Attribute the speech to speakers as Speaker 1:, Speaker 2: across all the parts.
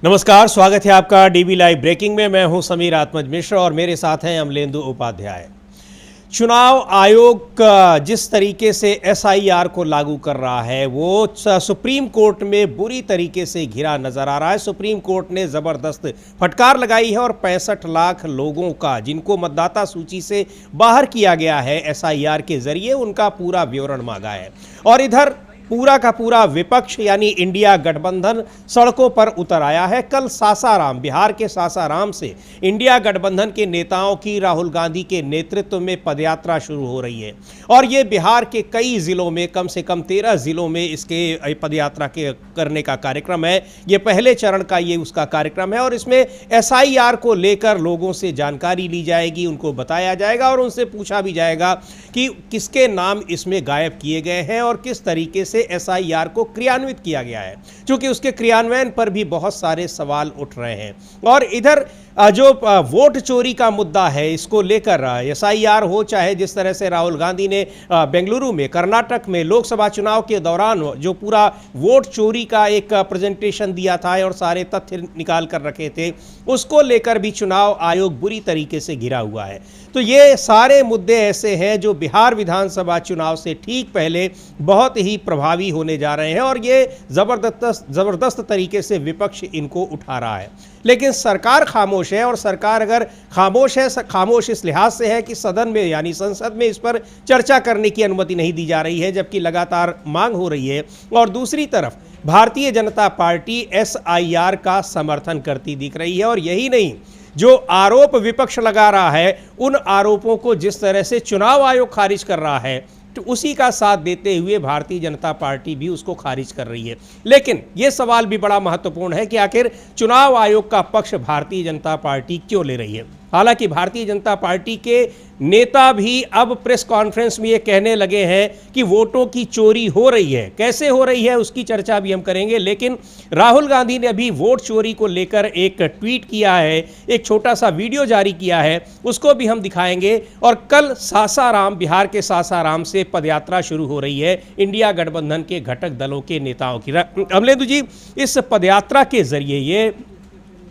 Speaker 1: नमस्कार, स्वागत है आपका डीबी लाइव ब्रेकिंग में। मैं हूं समीर आत्मज मिश्र और मेरे साथ हैं अमलेंदु उपाध्याय। चुनाव आयोग जिस तरीके से एसआईआर को लागू कर रहा है वो सुप्रीम कोर्ट में बुरी तरीके से घिरा नजर आ रहा है। सुप्रीम कोर्ट ने ज़बरदस्त फटकार लगाई है और 65 लाख लोगों का, जिनको मतदाता सूची से बाहर किया गया है एसआईआर के जरिए, उनका पूरा विवरण मांगा है। और इधर पूरा का पूरा विपक्ष यानी इंडिया गठबंधन सड़कों पर उतर आया है। कल सासाराम, बिहार के सासाराम से इंडिया गठबंधन के नेताओं की राहुल गांधी के नेतृत्व में पदयात्रा शुरू हो रही है और ये बिहार के कई जिलों में, कम से कम 13 जिलों में इसके पदयात्रा के करने का कार्यक्रम है। ये पहले चरण का ये उसका कार्यक्रम है और इसमें एसआईआर को लेकर लोगों से जानकारी ली जाएगी, उनको बताया जाएगा और उनसे पूछा भी जाएगा कि किसके नाम इसमें गायब किए गए हैं और किस तरीके से एसआईआर को क्रियान्वित किया गया है, क्योंकि उसके क्रियान्वयन पर भी बहुत सारे सवाल उठ रहे हैं। और इधर जो वोट चोरी का मुद्दा है, इसको लेकर एसआईआर हो, चाहे जिस तरह से राहुल गांधी ने बेंगलुरु में, कर्नाटक में लोकसभा चुनाव के दौरान जो पूरा वोट चोरी का एक प्रेजेंटेशन दिया था और सारे तथ्य निकाल कर रखे थे, उसको लेकर भी चुनाव आयोग बुरी तरीके से घिरा हुआ है। तो ये सारे मुद्दे ऐसे हैं जो बिहार विधानसभा चुनाव से ठीक पहले बहुत ही प्रभावी होने जा रहे हैं और ये जबरदस्त तरीके से विपक्ष इनको उठा रहा है। लेकिन सरकार खामोश है और सरकार अगर खामोश है, खामोश इस लिहाज से है कि सदन में यानी संसद में इस पर चर्चा करने की अनुमति नहीं दी जा रही है, जबकि लगातार मांग हो रही है। और दूसरी तरफ भारतीय जनता पार्टी एसआईआर का समर्थन करती दिख रही है। और यही नहीं, जो आरोप विपक्ष लगा रहा है, उन आरोपों को जिस तरह से चुनाव आयोग खारिज कर रहा है, तो उसी का साथ देते हुए भारतीय जनता पार्टी भी उसको खारिज कर रही है। लेकिन यह सवाल भी बड़ा महत्वपूर्ण है कि आखिर चुनाव आयोग का पक्ष भारतीय जनता पार्टी क्यों ले रही है। हालांकि भारतीय जनता पार्टी के नेता भी अब प्रेस कॉन्फ्रेंस में ये कहने लगे हैं कि वोटों की चोरी हो रही है। कैसे हो रही है उसकी चर्चा भी हम करेंगे, लेकिन राहुल गांधी ने अभी वोट चोरी को लेकर एक ट्वीट किया है, एक छोटा सा वीडियो जारी किया है, उसको भी हम दिखाएंगे। और कल सासाराम, बिहार के सासाराम से पदयात्रा शुरू हो रही है इंडिया गठबंधन के घटक दलों के नेताओं की। अमलेंदु जी, इस पदयात्रा के जरिए ये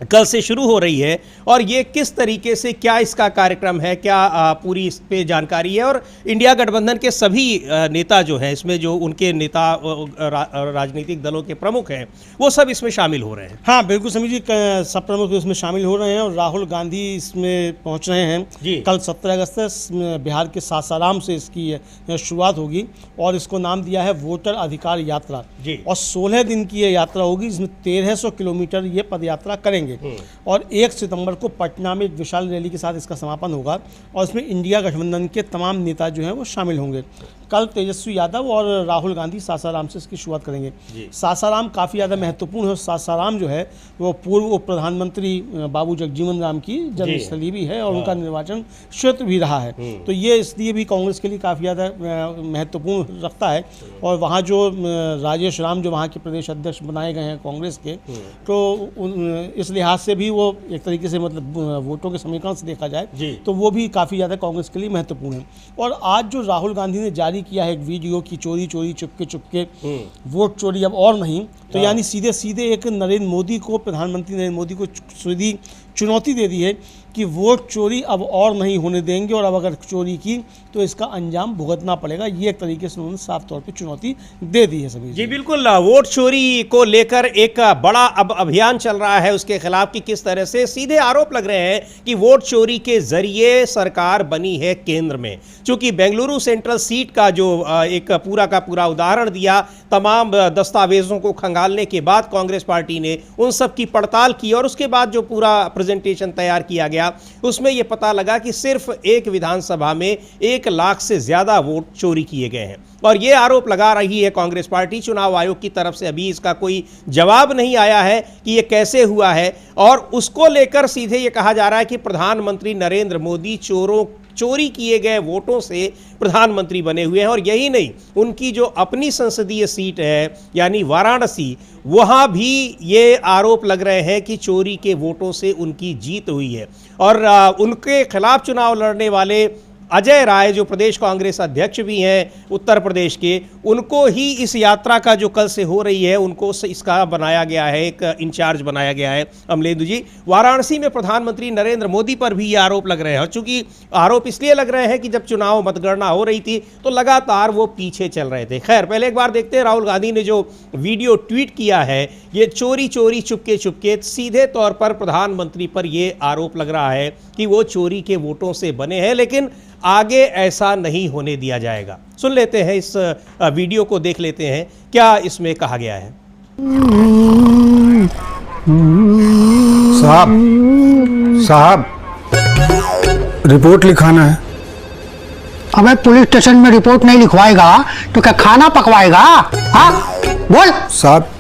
Speaker 1: कल से शुरू हो रही है और ये किस तरीके से, क्या इसका कार्यक्रम है, क्या पूरी इस पे जानकारी है? और इंडिया गठबंधन के सभी नेता जो हैं, इसमें जो उनके नेता राजनीतिक दलों के प्रमुख हैं, वो सब इसमें शामिल हो रहे हैं।
Speaker 2: हाँ बिल्कुल समीर जी, सब प्रमुख इसमें शामिल हो रहे हैं और राहुल गांधी इसमें पहुंच रहे हैं जी। कल 17 अगस्त से बिहार के सासाराम से इसकी शुरुआत होगी और इसको नाम दिया है वोटर अधिकार यात्रा जी। और 16 दिन की ये यात्रा होगी, इसमें 1300 किलोमीटर ये पदयात्रा करेंगे और 1 सितंबर को पटना में एक विशाल रैली के साथ इसका समापन होगा और इसमें इंडिया गठबंधन के तमाम नेता जो हैं वो शामिल होंगे। कल तेजस्वी यादव और राहुल गांधी सासाराम से इसकी शुरुआत करेंगे। सासाराम काफ़ी ज़्यादा महत्वपूर्ण है। सासाराम जो है वो पूर्व प्रधानमंत्री बाबू जगजीवन राम की जन्मस्थली भी है और उनका निर्वाचन क्षेत्र भी रहा है, तो ये इसलिए भी कांग्रेस के लिए काफ़ी ज़्यादा महत्वपूर्ण रखता है। और वहाँ जो राजेश राम जो वहाँ के प्रदेश अध्यक्ष बनाए गए हैं कांग्रेस के, तो इस लिहाज से भी वो एक तरीके से मतलब वोटों के समीकरण से देखा जाए तो वो भी काफ़ी ज़्यादा कांग्रेस के लिए महत्वपूर्ण है। और आज जो राहुल गांधी ने जारी किया है एक वीडियो की चोरी चोरी चुपके चुपके वोट चोरी अब और नहीं, तो यानी सीधे सीधे एक नरेंद्र मोदी को, प्रधानमंत्री नरेंद्र मोदी को सीधी चुनौती दे दी है कि वोट चोरी अब और नहीं होने देंगे और अब अगर चोरी की तो इसका अंजाम भुगतना पड़ेगा। ये एक तरीके से उन्होंने साफ तौर पे चुनौती दे दी है सभी
Speaker 1: जी। बिल्कुल, वोट चोरी को लेकर एक बड़ा अब अभियान चल रहा है उसके खिलाफ कि किस तरह से सीधे आरोप लग रहे हैं कि वोट चोरी के जरिए सरकार बनी है केंद्र में। चूंकि बेंगलुरु सेंट्रल सीट का जो एक पूरा का पूरा उदाहरण दिया, तमाम दस्तावेजों को खंगालने के बाद कांग्रेस पार्टी ने उन सब की पड़ताल की और उसके बाद जो पूरा प्रेजेंटेशन तैयार किया गया, उसमें यह पता लगा कि सिर्फ एक विधानसभा में 1 लाख से ज्यादा वोट चोरी किए गए हैं। और यह आरोप लगा रही है कांग्रेस पार्टी। चुनाव आयोग की तरफ से अभी इसका कोई जवाब नहीं आया है कि यह कैसे हुआ है और उसको लेकर सीधे यह कहा जा रहा है कि प्रधानमंत्री नरेंद्र मोदी चोरी किए गए वोटों से प्रधानमंत्री बने हुए हैं। और यही नहीं, उनकी जो अपनी संसदीय सीट है यानी वाराणसी, वहां भी ये आरोप लग रहे हैं कि चोरी के वोटों से उनकी जीत हुई है। और उनके खिलाफ चुनाव लड़ने वाले अजय राय जो प्रदेश कांग्रेस अध्यक्ष भी हैं उत्तर प्रदेश के, उनको ही इस यात्रा का जो कल से हो रही है उनको इसका बनाया गया है, एक इंचार्ज बनाया गया है। अमलेंदु जी, वाराणसी में प्रधानमंत्री नरेंद्र मोदी पर भी ये आरोप लग रहे हैं, और चूंकि आरोप इसलिए लग रहे हैं कि जब चुनाव मतगणना हो रही थी तो लगातार वो पीछे चल रहे थे। खैर, पहले एक बार देखते हैं राहुल गांधी ने जो वीडियो ट्वीट किया है, ये चोरी चोरी चुपके चुपके, सीधे तौर पर प्रधानमंत्री पर ये आरोप लग रहा है कि वो चोरी के वोटों से बने हैं, लेकिन आगे ऐसा नहीं होने दिया जाएगा। सुन लेते हैं, इस वीडियो को देख लेते हैं क्या इसमें कहा गया है।
Speaker 3: साहब रिपोर्ट लिखाना है।
Speaker 4: अबे पुलिस स्टेशन में रिपोर्ट नहीं लिखवाएगा तो क्या खाना पकवाएगा? हाँ बोल।
Speaker 3: साहब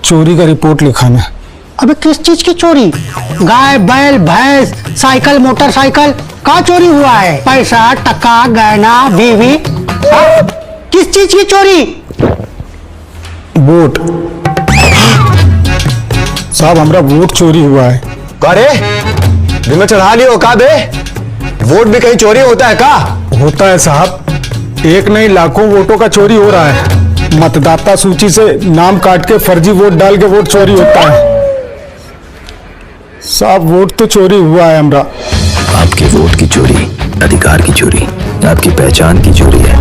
Speaker 3: चोरी का रिपोर्ट लिखाना है।
Speaker 4: अबे किस चीज की चोरी? गाय बैल भैंस साइकिल मोटरसाइकिल का चोरी हुआ है? पैसा टका गहना बीवी, हाँ? किस चीज की चोरी?
Speaker 3: वोट साहब, हमारा वोट चोरी हुआ है।
Speaker 5: अरे दिल में चढ़ा लियो का बे? वोट भी कहीं चोरी होता है का?
Speaker 3: होता है साहब, एक नहीं लाखों वोटों का चोरी हो रहा है। मतदाता सूची से नाम काट के फर्जी वोट डाल के वोट चोरी होता है। साहब वोट तो चोरी हुआ है हमारा।
Speaker 5: आपके वोट की चोरी अधिकार की चोरी, आपकी पहचान की चोरी है।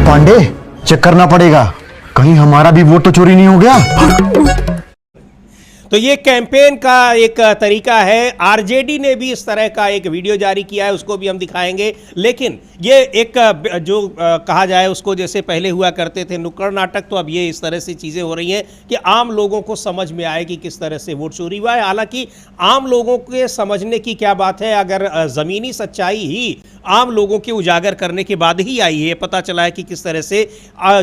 Speaker 5: पांडे चेक करना पड़ेगा, कहीं हमारा भी वोट तो चोरी नहीं हो गया।
Speaker 1: तो ये कैंपेन का एक तरीका है। आरजेडी ने भी इस तरह का एक वीडियो जारी किया है, उसको भी हम दिखाएंगे। लेकिन ये एक जो कहा जाए उसको, जैसे पहले हुआ करते थे नुक्कड़ नाटक, तो अब ये इस तरह से चीज़ें हो रही हैं कि आम लोगों को समझ में आए कि किस तरह से वोट चोरी हुआ है। हालांकि आम लोगों के समझने की क्या बात है, अगर ज़मीनी सच्चाई ही आम लोगों के उजागर करने के बाद ही आई है। पता चला है कि किस तरह से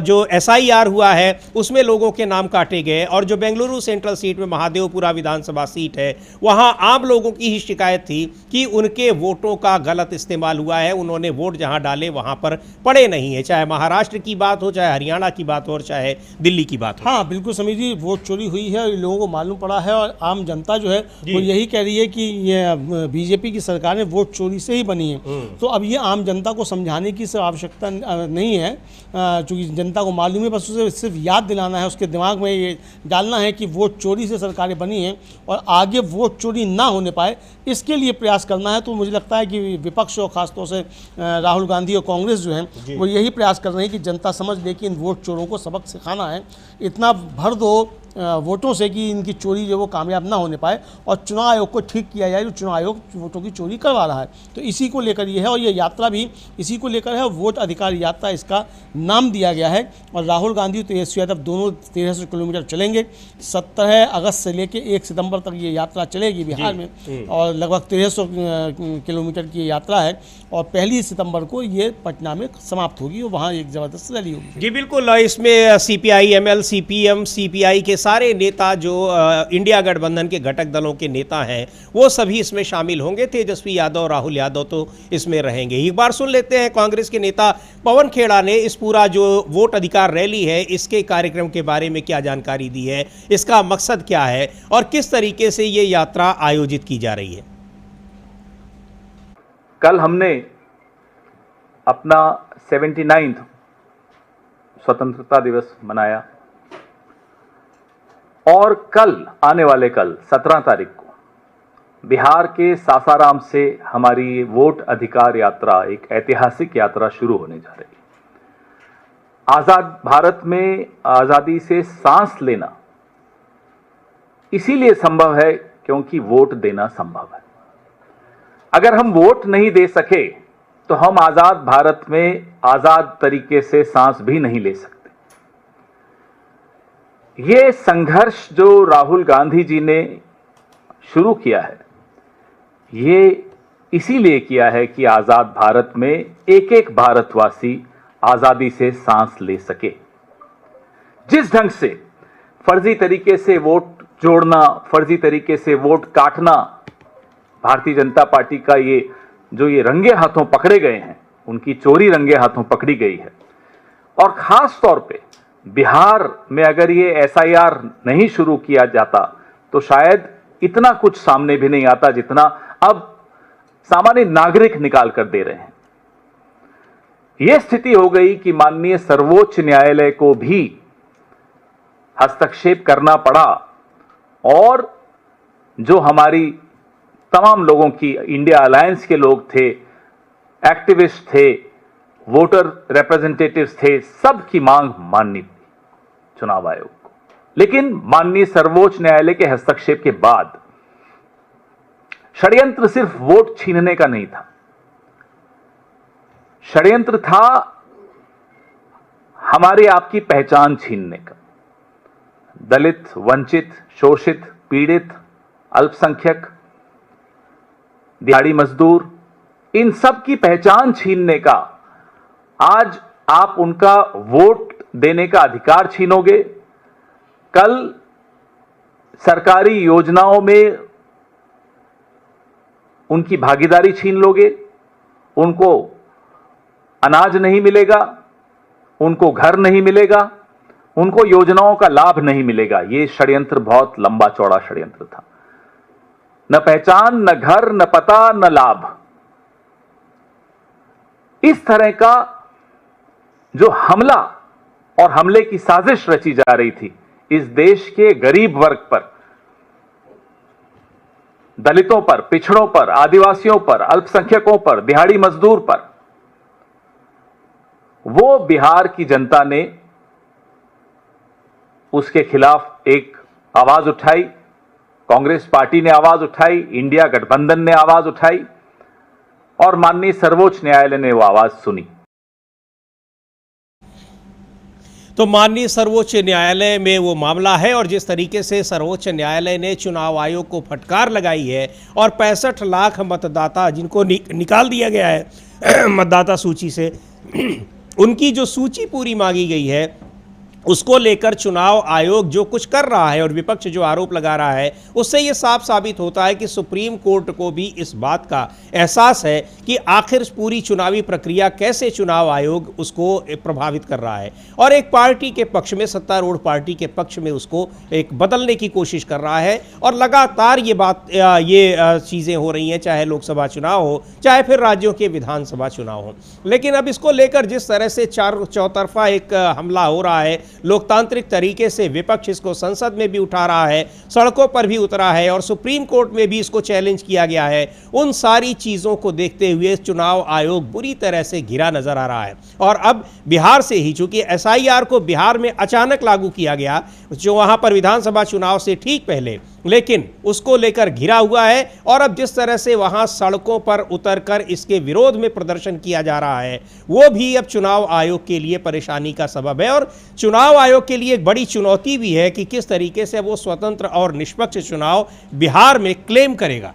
Speaker 1: जो SIR हुआ है उसमें लोगों के नाम काटे गए, और जो बेंगलुरु सेंट्रल सीट में महादेवपुरा विधानसभा सीट है वहां आम लोगों की ही शिकायत थी कि उनके वोटों का गलत इस्तेमाल हुआ है, उन्होंने वोट जहां डाले वहां पर पड़े नहीं है। चाहे महाराष्ट्र की बात हो, चाहे हरियाणा की बात हो, और चाहे दिल्ली की बात हो।
Speaker 2: हाँ बिल्कुल समीर जी, वोट चोरी हुई है और लोगों को मालूम पड़ा है, और आम जनता जो है वो यही कह रही है कि ये बीजेपी की सरकार ने वोट चोरी से ही बनी है। तो अब ये आम जनता को समझाने की सिर्फ आवश्यकता नहीं है, क्योंकि जनता को मालूम है, बस उसे सिर्फ याद दिलाना है, उसके दिमाग में ये डालना है कि वोट चोरी से सरकारें बनी हैं और आगे वोट चोरी ना होने पाए, इसके लिए प्रयास करना है। तो मुझे लगता है कि विपक्ष और खासतौर से राहुल गांधी और कांग्रेस जो हैं वो यही प्रयास कर रहे हैं कि जनता समझ ले कि इन वोट चोरों को सबक सिखाना है, इतना भर दो वोटों से कि इनकी चोरी जो वो कामयाब ना होने पाए, और चुनाव आयोग को ठीक किया जाए जो चुनाव आयोग वोटों की चोरी करवा रहा है। तो इसी को लेकर ये है, और ये यात्रा भी इसी को लेकर है। वोट अधिकार यात्रा इसका नाम दिया गया है, और राहुल गांधी और तेजस्वी यादव दोनों 1300 किलोमीटर चलेंगे। 17 अगस्त से लेकर 1 सितंबर तक ये यात्रा चलेगी बिहार में, और लगभग 1300 किलोमीटर की यात्रा है, और 1 सितंबर को ये पटना में समाप्त होगी और वहाँ एक ज़बरदस्त रैली होगी।
Speaker 1: जी बिल्कुल, इसमें CPI, ML, CPM, CPI के सारे नेता जो इंडिया गठबंधन के घटक दलों के नेता हैं वो सभी इसमें शामिल होंगे। तेजस्वी यादव, राहुल यादव तो इसमें रहेंगे। एक बार सुन लेते हैं कांग्रेस के नेता पवन खेड़ा ने इस पूरा जो वोट अधिकार रैली है इसके कार्यक्रम के बारे में क्या जानकारी दी है, इसका मकसद क्या है और किस तरीके से ये यात्रा आयोजित की जा रही है।
Speaker 6: कल हमने अपना 79वां स्वतंत्रता दिवस मनाया, और कल आने वाले कल 17 तारीख को बिहार के सासाराम से हमारी वोट अधिकार यात्रा, एक ऐतिहासिक यात्रा शुरू होने जा रही है। आजाद भारत में आजादी से सांस लेना इसीलिए संभव है क्योंकि वोट देना संभव है। अगर हम वोट नहीं दे सके तो हम आजाद भारत में आजाद तरीके से सांस भी नहीं ले सकते। ये संघर्ष जो राहुल गांधी जी ने शुरू किया है, ये इसीलिए किया है कि आजाद भारत में एक एक भारतवासी आजादी से सांस ले सके। जिस ढंग से फर्जी तरीके से वोट जोड़ना, फर्जी तरीके से वोट काटना, भारतीय जनता पार्टी का ये रंगे हाथों पकड़े गए हैं, उनकी चोरी रंगे हाथों पकड़ी गई है। और खास तौर पे बिहार में अगर ये SIR नहीं शुरू किया जाता तो शायद इतना कुछ सामने भी नहीं आता जितना अब सामान्य नागरिक निकाल कर दे रहे हैं। यह स्थिति हो गई कि माननीय सर्वोच्च न्यायालय को भी हस्तक्षेप करना पड़ा और जो हमारी तमाम लोगों की, इंडिया अलायंस के लोग थे, एक्टिविस्ट थे, वोटर रिप्रेजेंटेटिव्स थे, सबकी मांग माननी पड़ी चुनाव आयोग को। लेकिन माननीय सर्वोच्च न्यायालय के हस्तक्षेप के बाद षड्यंत्र सिर्फ वोट छीनने का नहीं था, षड्यंत्र था हमारी आपकी पहचान छीनने का। दलित, वंचित, शोषित, पीड़ित, अल्पसंख्यक, दिहाड़ी मजदूर, इन सब की पहचान छीनने का। आज आप उनका वोट देने का अधिकार छीनोगे, कल सरकारी योजनाओं में उनकी भागीदारी छीन लोगे, उनको अनाज नहीं मिलेगा, उनको घर नहीं मिलेगा, उनको योजनाओं का लाभ नहीं मिलेगा। यह षड्यंत्र बहुत लंबा चौड़ा षड्यंत्र था। न पहचान, न घर, न पता, न लाभ। इस तरह का जो हमला और हमले की साजिश रची जा रही थी इस देश के गरीब वर्ग पर, दलितों पर, पिछड़ों पर, आदिवासियों पर, अल्पसंख्यकों पर, दिहाड़ी मजदूर पर, वो बिहार की जनता ने उसके खिलाफ एक आवाज उठाई। कांग्रेस पार्टी ने आवाज उठाई, इंडिया गठबंधन ने आवाज उठाई और माननीय सर्वोच्च न्यायालय ने वो आवाज सुनी।
Speaker 1: तो माननीय सर्वोच्च न्यायालय में वो मामला है और जिस तरीके से सर्वोच्च न्यायालय ने चुनाव आयोग को फटकार लगाई है और 65 लाख मतदाता जिनको निकाल दिया गया है मतदाता सूची से, उनकी जो सूची पूरी मांगी गई है उसको लेकर चुनाव आयोग जो कुछ कर रहा है और विपक्ष जो आरोप लगा रहा है, उससे ये साफ साबित होता है कि सुप्रीम कोर्ट को भी इस बात का एहसास है कि आखिर पूरी चुनावी प्रक्रिया कैसे चुनाव आयोग उसको प्रभावित कर रहा है और एक पार्टी के पक्ष में, सत्तारूढ़ पार्टी के पक्ष में उसको एक बदलने की कोशिश कर रहा है। और लगातार ये चीज़ें हो रही हैं, चाहे लोकसभा चुनाव हो, चाहे फिर राज्यों के विधानसभा चुनाव हो। लेकिन अब इसको लेकर जिस तरह से चौतरफा एक हमला हो रहा है, लोकतांत्रिक तरीके से विपक्ष इसको संसद में भी उठा रहा है, सड़कों पर भी उतरा है और सुप्रीम कोर्ट में भी इसको चैलेंज किया गया है। उन सारी चीज़ों को देखते हुए चुनाव आयोग बुरी तरह से घिरा नजर आ रहा है। और अब बिहार से ही, चूंकि एसआईआर को बिहार में अचानक लागू किया गया, जो वहां पर विधानसभा चुनाव से ठीक पहले, लेकिन उसको लेकर घिरा हुआ है और अब जिस तरह से वहां सड़कों पर उतरकर इसके विरोध में प्रदर्शन किया जा रहा है, वो भी अब चुनाव आयोग के लिए परेशानी का सबब है। और चुनाव आयोग के लिए एक बड़ी चुनौती भी है कि किस तरीके से वो स्वतंत्र और निष्पक्ष चुनाव बिहार में क्लेम करेगा।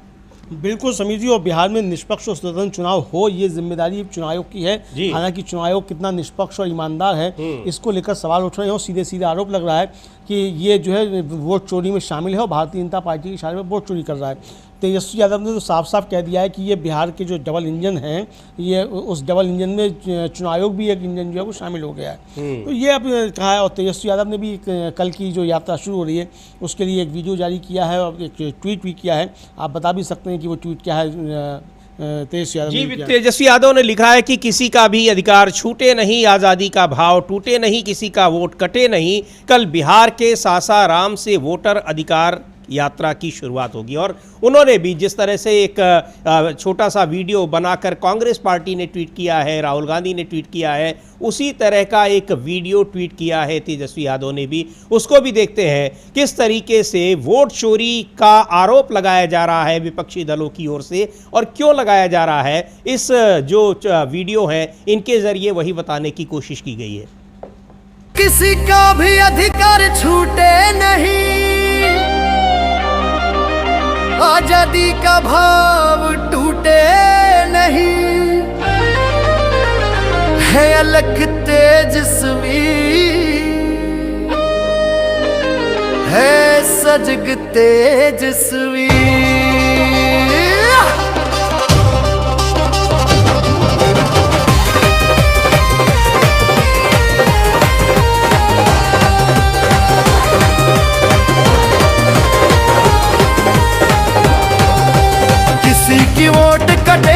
Speaker 2: बिल्कुल समीर जी, और बिहार में निष्पक्ष और स्वतंत्र चुनाव हो, ये जिम्मेदारी चुनाव आयोग की है। हालांकि चुनाव आयोग कितना निष्पक्ष और ईमानदार है, इसको लेकर सवाल उठ रहे हैं और सीधे सीधे आरोप लग रहा है कि ये जो है वोट चोरी में शामिल है और भारतीय जनता पार्टी के इशारे में वोट चोरी कर रहा है। तेजस्वी यादव ने तो साफ साफ कह दिया है कि ये बिहार के जो डबल इंजन हैं, ये उस डबल इंजन में चुनाव आयोग भी एक इंजन जो है वो शामिल हो गया है। तो ये अब कहा है। और तेजस्वी यादव ने भी कल की जो यात्रा शुरू हो रही है उसके लिए एक वीडियो जारी किया है और एक ट्वीट भी किया है। आप बता भी सकते हैं कि वो ट्वीट क्या है।
Speaker 1: तेजस्वी यादव ने लिखा है कि किसी का भी अधिकार छूटे नहीं, आज़ादी का भाव टूटे नहीं, किसी का वोट कटे नहीं। कल बिहार के सासाराम से वोटर अधिकार यात्रा की शुरुआत होगी। और उन्होंने भी जिस तरह से एक छोटा सा वीडियो बनाकर कांग्रेस पार्टी ने ट्वीट किया है, राहुल गांधी ने ट्वीट किया है, उसी तरह का एक वीडियो ट्वीट किया है तेजस्वी यादव ने भी। उसको भी देखते हैं किस तरीके से वोट चोरी का आरोप लगाया जा रहा है विपक्षी दलों की ओर से और क्यों लगाया जा रहा है। इस जो वीडियो है इनके जरिए वही बताने की कोशिश की गई है।
Speaker 7: किसी का भी अधिकार छूटे नहीं, आजादी का भाव टूटे नहीं, है अलग तेजस्वी, है सजग तेजस्वी। किसी की वोट कट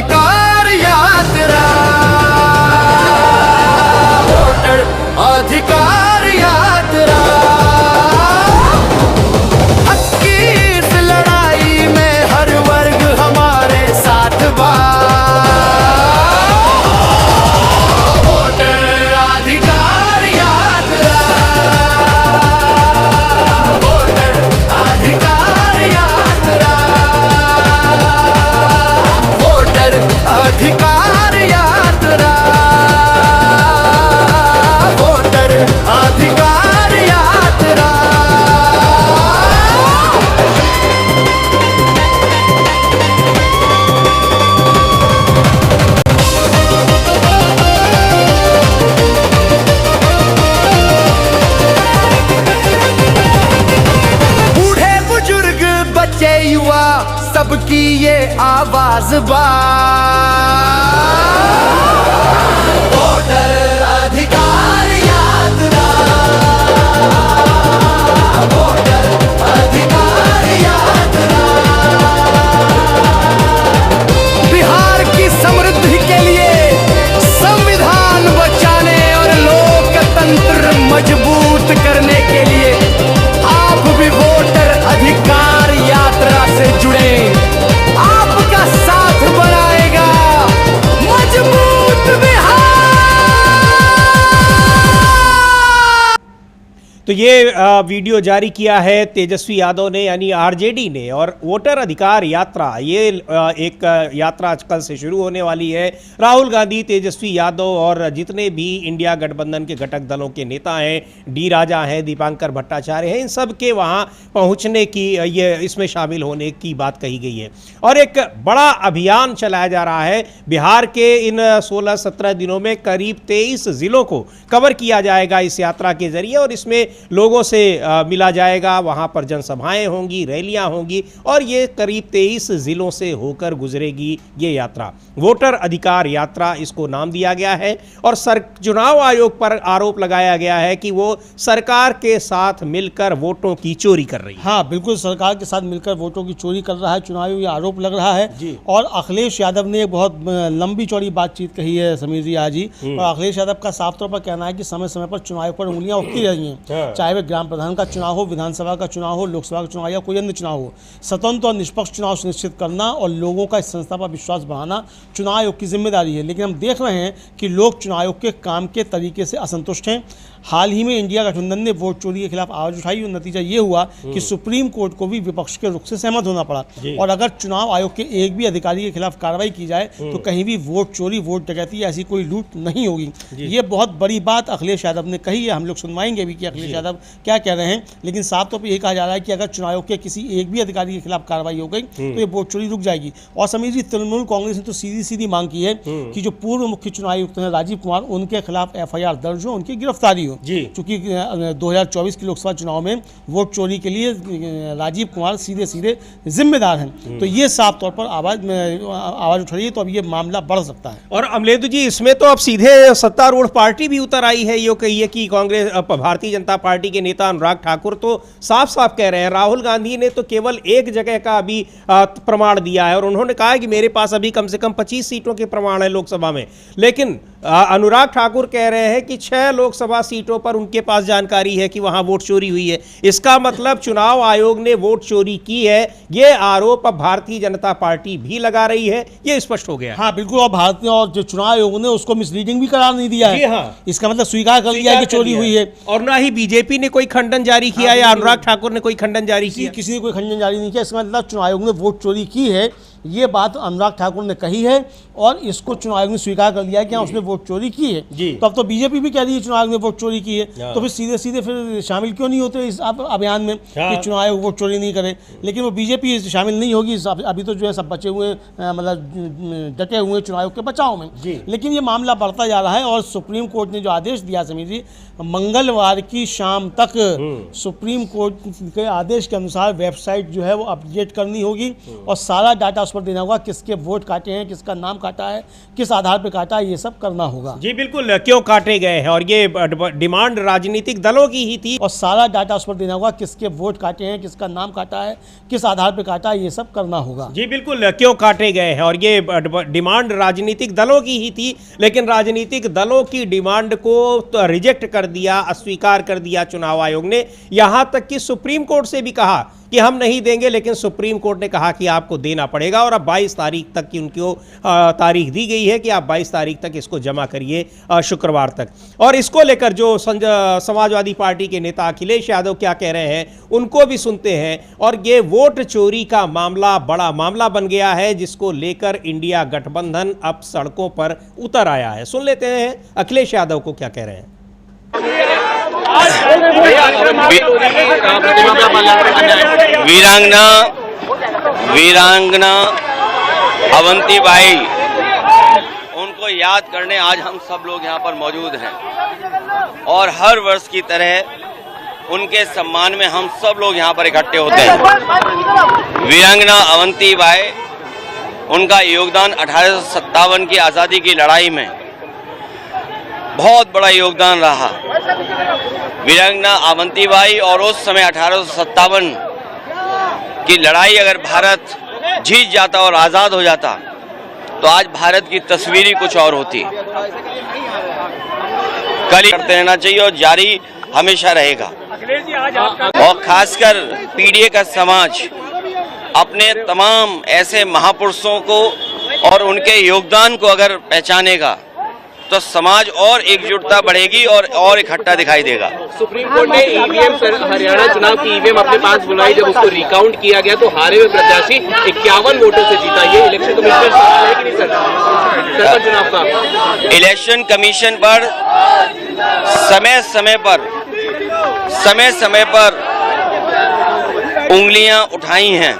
Speaker 7: अधिकार यात्रा, वोटर अधिकार यात्रा। हक की इस लड़ाई में हर वर्ग हमारे साथ बा। वोटर अधिकार यात्रा, वोटर अधिकार यात्रा, वोटर अधिकार यात्रा, वोटर अधिकार यात्रा। बूढ़े बुजुर्ग बच्चे युवा सबकी ये आवाज बा। वोटर अधिकार यात्रा, वोटर अधिकार यात्रा। बिहार की समृद्धि के लिए संविधान बचाने और लोकतंत्र मजबूत करने के लिए आप भी वोटर अधिकार यात्रा से जुड़े। आपका साथ बनाएगा मजबूत बिहार।
Speaker 1: तो ये वीडियो जारी किया है तेजस्वी यादव ने, यानी आरजेडी ने। और वोटर अधिकार यात्रा, ये एक यात्रा कल से शुरू होने वाली है। राहुल गांधी, तेजस्वी यादव और जितने भी इंडिया गठबंधन के घटक दलों के नेता हैं, डी राजा हैं, दीपांकर भट्टाचार्य हैं, इन सब के वहाँ पहुँचने की, ये इसमें शामिल होने की बात कही गई है। और एक बड़ा अभियान चलाया जा रहा है। बिहार के इन 16-17 दिनों में करीब 23 जिलों को कवर किया जाएगा इस यात्रा के जरिए, और इसमें लोगों से मिला जाएगा। वहां पर जनसभाएं होंगी, रैलियां होंगी, और ये करीब 23 जिलों से होकर गुजरेगी ये यात्रा। वोटर अधिकार यात्रा इसको नाम दिया गया है। और चुनाव आयोग पर आरोप लगाया गया है कि वो सरकार के साथ मिलकर वोटों की चोरी कर रही है।
Speaker 2: हाँ बिल्कुल, सरकार के साथ मिलकर वोटों की चोरी कर रहा है चुनाव आयोग, ये आरोप लग रहा है
Speaker 1: जी।
Speaker 2: और अखिलेश यादव ने एक बहुत लंबी चौड़ी बातचीत कही है समीर जी आज ही। और अखिलेश यादव का साफ तौर पर कहना है कि समय समय पर चुनाव आयोग पर उंगलियां उठती रही हैं, चाहे वह ग्राम प्रधान का चुनाव हो, विधानसभा का चुनाव हो, लोकसभा का चुनाव या कोई अन्य चुनाव हो। स्वतंत्र और निष्पक्ष चुनाव सुनिश्चित करना और लोगों का इस संस्था पर विश्वास बढ़ाना चुनाव आयोग की जिम्मेदारी है। लेकिन हम देख रहे हैं कि लोग चुनाव आयोग के काम के तरीके से असंतुष्ट हैं। हाल ही में इंडिया गठबंधन ने वोट चोरी के खिलाफ आवाज उठाई और नतीजा ये हुआ कि सुप्रीम कोर्ट को भी विपक्ष के रुख से सहमत होना पड़ा। और अगर चुनाव आयोग के एक भी अधिकारी के खिलाफ कार्रवाई की जाए तो कहीं भी वोट चोरी, वोट डकैती ऐसी कोई लूट नहीं होगी। ये बहुत बड़ी बात अखिलेश यादव ने कही है। हम लोग सुनवाएंगे भी कि अखिलेश यादव क्या कह रहे हैं। लेकिन साफ तौर पर यह कहा जा रहा है कि अगर चुनाव आयोग के किसी एक भी अधिकारी के खिलाफ कार्रवाई हो गई तो ये वोट चोरी रुक जाएगी। और समीर जी, तृणमूल कांग्रेस ने तो सीधी सीधी मांग की है कि जो पूर्व मुख्य चुनाव आयुक्त हैं राजीव कुमार, उनके खिलाफ FIR दर्ज हो, उनकी गिरफ्तारी हो। चूंकि 2024 के लोकसभा चुनाव में वोट चोरी के लिए राजीव कुमार सीधे सीधे जिम्मेदार हैं। तो ये साफ तौर पर आवाज उठ रही है। तो अब ये मामला बढ़ सकता है।
Speaker 1: और अमलेंदु जी, इसमें तो अब सीधे सत्तारूढ़ पार्टी भी उतर आई है। ये कही है कि कांग्रेस, भारतीय जनता पार्टी के नेता अनुराग ठाकुर तो साफ साफ कह रहे हैं, राहुल गांधी ने तो केवल एक जगह का अभी प्रमाण दिया है और उन्होंने कहा है कि मेरे पास अभी कम से कम 25 सीटों के प्रमाण है लोकसभा में। लेकिन अनुराग ठाकुर कह रहे हैं कि 6 लोकसभा सीटों पर उनके पास जानकारी है कि वहां वोट चोरी हुई है। इसका मतलब चुनाव आयोग ने वोट चोरी की है। यह आरोप अब भारतीय जनता पार्टी भी लगा रही है। यह स्पष्ट हो गया।
Speaker 2: हाँ बिल्कुल, और भारतीय और जो चुनाव आयोग ने उसको मिसलीडिंग भी करार नहीं दिया है।
Speaker 1: हाँ।
Speaker 2: इसका मतलब स्वीकार कर लिया है कि चोरी हुई है।
Speaker 1: और ना ही बीजेपी ने कोई खंडन जारी किया या अनुराग ठाकुर ने कोई खंडन जारी किया।
Speaker 2: किसी ने कोई खंडन जारी नहीं किया। इसका मतलब चुनाव आयोग ने वोट चोरी की है, ये बात अनुराग ठाकुर ने कही है और इसको चुनाव आयोग ने स्वीकार कर लिया है कि हाँ उसने वोट चोरी की है। तो अब तो बीजेपी भी कह रही है चुनाव आयोग ने वोट चोरी की है। तो फिर सीधे सीधे फिर शामिल क्यों नहीं होते इस अभियान में कि चुनाव आयोग वोट चोरी नहीं करे। लेकिन वो बीजेपी शामिल नहीं होगी। अभी तो जो है सब बचे हुए, मतलब डटे हुए चुनाव आयोग के बचाव में। लेकिन ये मामला बढ़ता जा रहा है और सुप्रीम कोर्ट ने जो आदेश दिया समीर जी, मंगलवार की शाम तक सुप्रीम कोर्ट के आदेश के अनुसार वेबसाइट जो है वो अपडेट करनी होगी और सारा डाटा उस पर देना होगा, किसके वोट काटे हैं, किसका नाम काटा है, किस आधार पर काटा है, ये सब करना होगा।
Speaker 1: जी बिल्कुल, क्यों काटे गए हैं, और ये डिमांड राजनीतिक दलों की ही थी,
Speaker 2: और सारा डाटा उस पर देना होगा, किसके वोट काटे हैं, किसका नाम काटा है, किस आधार पर काटा है, ये सब करना होगा।
Speaker 1: जी बिल्कुल, क्यों काटे गए हैं, और ये डिमांड राजनीतिक दलों की ही थी, लेकिन राजनीतिक दलों की डिमांड को तो रिजेक्ट कर दिया, अस्वीकार कर दिया चुनाव आयोग ने। यहां तक कि सुप्रीम कोर्ट से भी कहा कि हम नहीं देंगे, लेकिन सुप्रीम कोर्ट ने कहा कि आपको देना पड़ेगा, और अब 22 तारीख तक की उनको तारीख दी गई है कि आप 22 तारीख तक इसको जमा करिए, शुक्रवार तक। और इसको लेकर जो समाजवादी पार्टी के नेता अखिलेश यादव क्या कह रहे हैं उनको भी सुनते हैं। और ये वोट चोरी का मामला बड़ा मामला बन गया है, जिसको लेकर इंडिया गठबंधन अब सड़कों पर उतर आया है। सुन लेते हैं अखिलेश यादव को क्या कह रहे हैं।
Speaker 8: वीरांगना अवंतीबाई, उनको याद करने आज हम सब लोग यहाँ पर मौजूद हैं, और हर वर्ष की तरह उनके सम्मान में हम सब लोग यहाँ पर इकट्ठे होते हैं। वीरांगना अवंतीबाई, उनका योगदान 1857 की आज़ादी की लड़ाई में बहुत बड़ा योगदान रहा। वीरांगना अवंतीबाई और उस समय 1857 की लड़ाई अगर भारत जीत जाता और आज़ाद हो जाता तो आज भारत की तस्वीर ही कुछ और होती। कल ही करते रहना चाहिए और जारी हमेशा रहेगा। और खासकर पीढ़ी का समाज अपने तमाम ऐसे महापुरुषों को और उनके योगदान को अगर पहचानेगा तो समाज और एकजुटता बढ़ेगी और इकट्ठा दिखाई देगा।
Speaker 9: सुप्रीम कोर्ट ने ईवीएम हरियाणा चुनाव की ईवीएम अपने पास बुलाई, जब उसको रिकाउंट किया गया तो हारे हुए प्रत्याशी 51 वोटों से जीता। ये इलेक्शन कमीशन है कि नहीं सर? सरपंच चुनाव का
Speaker 8: इलेक्शन कमीशन पर समय समय पर उंगलियां उठाई हैं,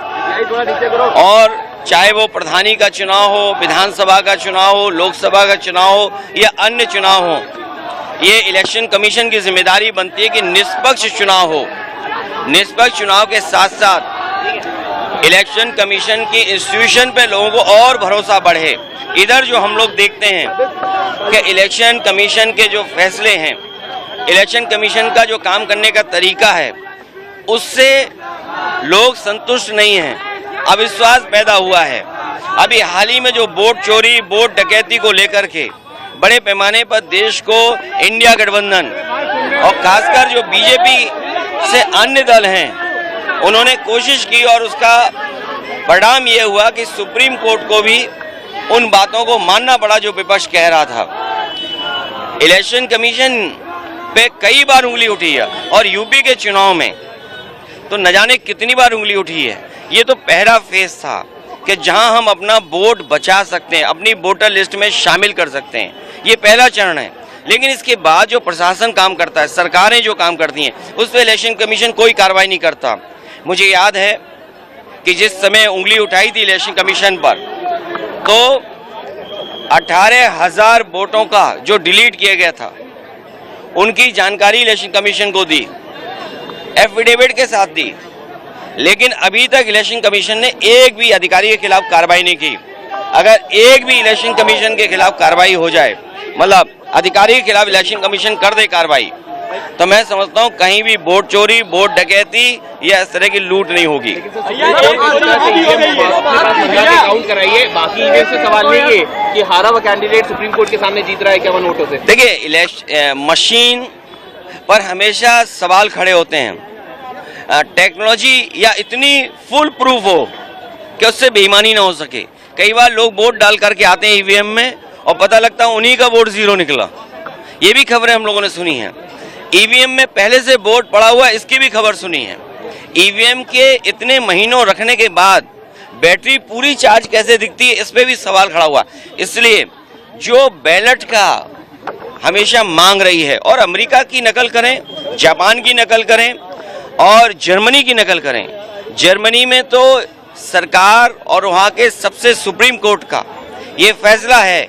Speaker 8: और चाहे वो प्रधानी का चुनाव हो, विधानसभा का चुनाव हो, लोकसभा का चुनाव हो या अन्य चुनाव हो, ये इलेक्शन कमीशन की जिम्मेदारी बनती है कि निष्पक्ष चुनाव हो। निष्पक्ष चुनाव के साथ साथ इलेक्शन कमीशन की इंस्टीट्यूशन पे लोगों को और भरोसा बढ़े। इधर जो हम लोग देखते हैं कि इलेक्शन कमीशन के जो फैसले हैं, इलेक्शन कमीशन का जो काम करने का तरीका है, उससे लोग संतुष्ट नहीं हैं, अविश्वास पैदा हुआ है। अभी हाल ही में जो वोट चोरी, वोट डकैती को लेकर के बड़े पैमाने पर देश को इंडिया गठबंधन और खासकर जो बीजेपी से अन्य दल हैं, उन्होंने कोशिश की, और उसका परिणाम ये हुआ कि सुप्रीम कोर्ट को भी उन बातों को मानना पड़ा जो विपक्ष कह रहा था। इलेक्शन कमीशन पे कई बार उंगली उठी है, और यूपी के चुनाव में तो न जाने कितनी बार उंगली उठी है। ये तो पहला फेज था कि जहां हम अपना वोट बचा सकते हैं, अपनी वोटर लिस्ट में शामिल कर सकते हैं, ये पहला चरण है। लेकिन इसके बाद जो प्रशासन काम करता है, सरकारें जो काम करती हैं, उस पर इलेक्शन कमीशन कोई कार्रवाई नहीं करता। मुझे याद है कि जिस समय उंगली उठाई थी इलेक्शन कमीशन पर, तो 18,000 वोटों का जो डिलीट किया गया था, उनकी जानकारी इलेक्शन कमीशन को दी, एफिडेविट के साथ दी। लेकिन अभी तक इलेक्शन कमीशन ने एक भी अधिकारी के खिलाफ कार्रवाई नहीं की। अगर एक भी इलेक्शन कमीशन के खिलाफ कार्रवाई हो जाए, मतलब अधिकारी के खिलाफ इलेक्शन कमीशन कर दे कार्रवाई, तो मैं समझता हूं कहीं भी वोट चोरी, वोट डकैती या इस तरह की लूट नहीं होगी।
Speaker 9: बाकी ईवीएम से सवाल नहीं है कि हारा हुआ कैंडिडेट सुप्रीम कोर्ट के सामने जीत रहा है 51 वोटों से।
Speaker 8: देखिए, इलेक्शन मशीन पर हमेशा सवाल खड़े होते हैं। टेक्नोलॉजी या इतनी फुल प्रूफ हो कि उससे बेईमानी ना हो सके। कई बार लोग वोट डाल करके आते हैं ईवीएम में और पता लगता है उन्हीं का वोट जीरो निकला। ये भी खबरें हम लोगों ने सुनी हैं। ईवीएम में पहले से वोट पड़ा हुआ, इसकी भी खबर सुनी है। ईवीएम के इतने महीनों रखने के बाद बैटरी पूरी चार्ज कैसे दिखती है, इस पे भी सवाल खड़ा हुआ। इसलिए जो बैलेट का हमेशा मांग रही है, और अमेरिका की नकल करें, जापान की नकल करें और जर्मनी की नकल करें। जर्मनी में तो सरकार और वहाँ के सबसे सुप्रीम कोर्ट का ये फैसला है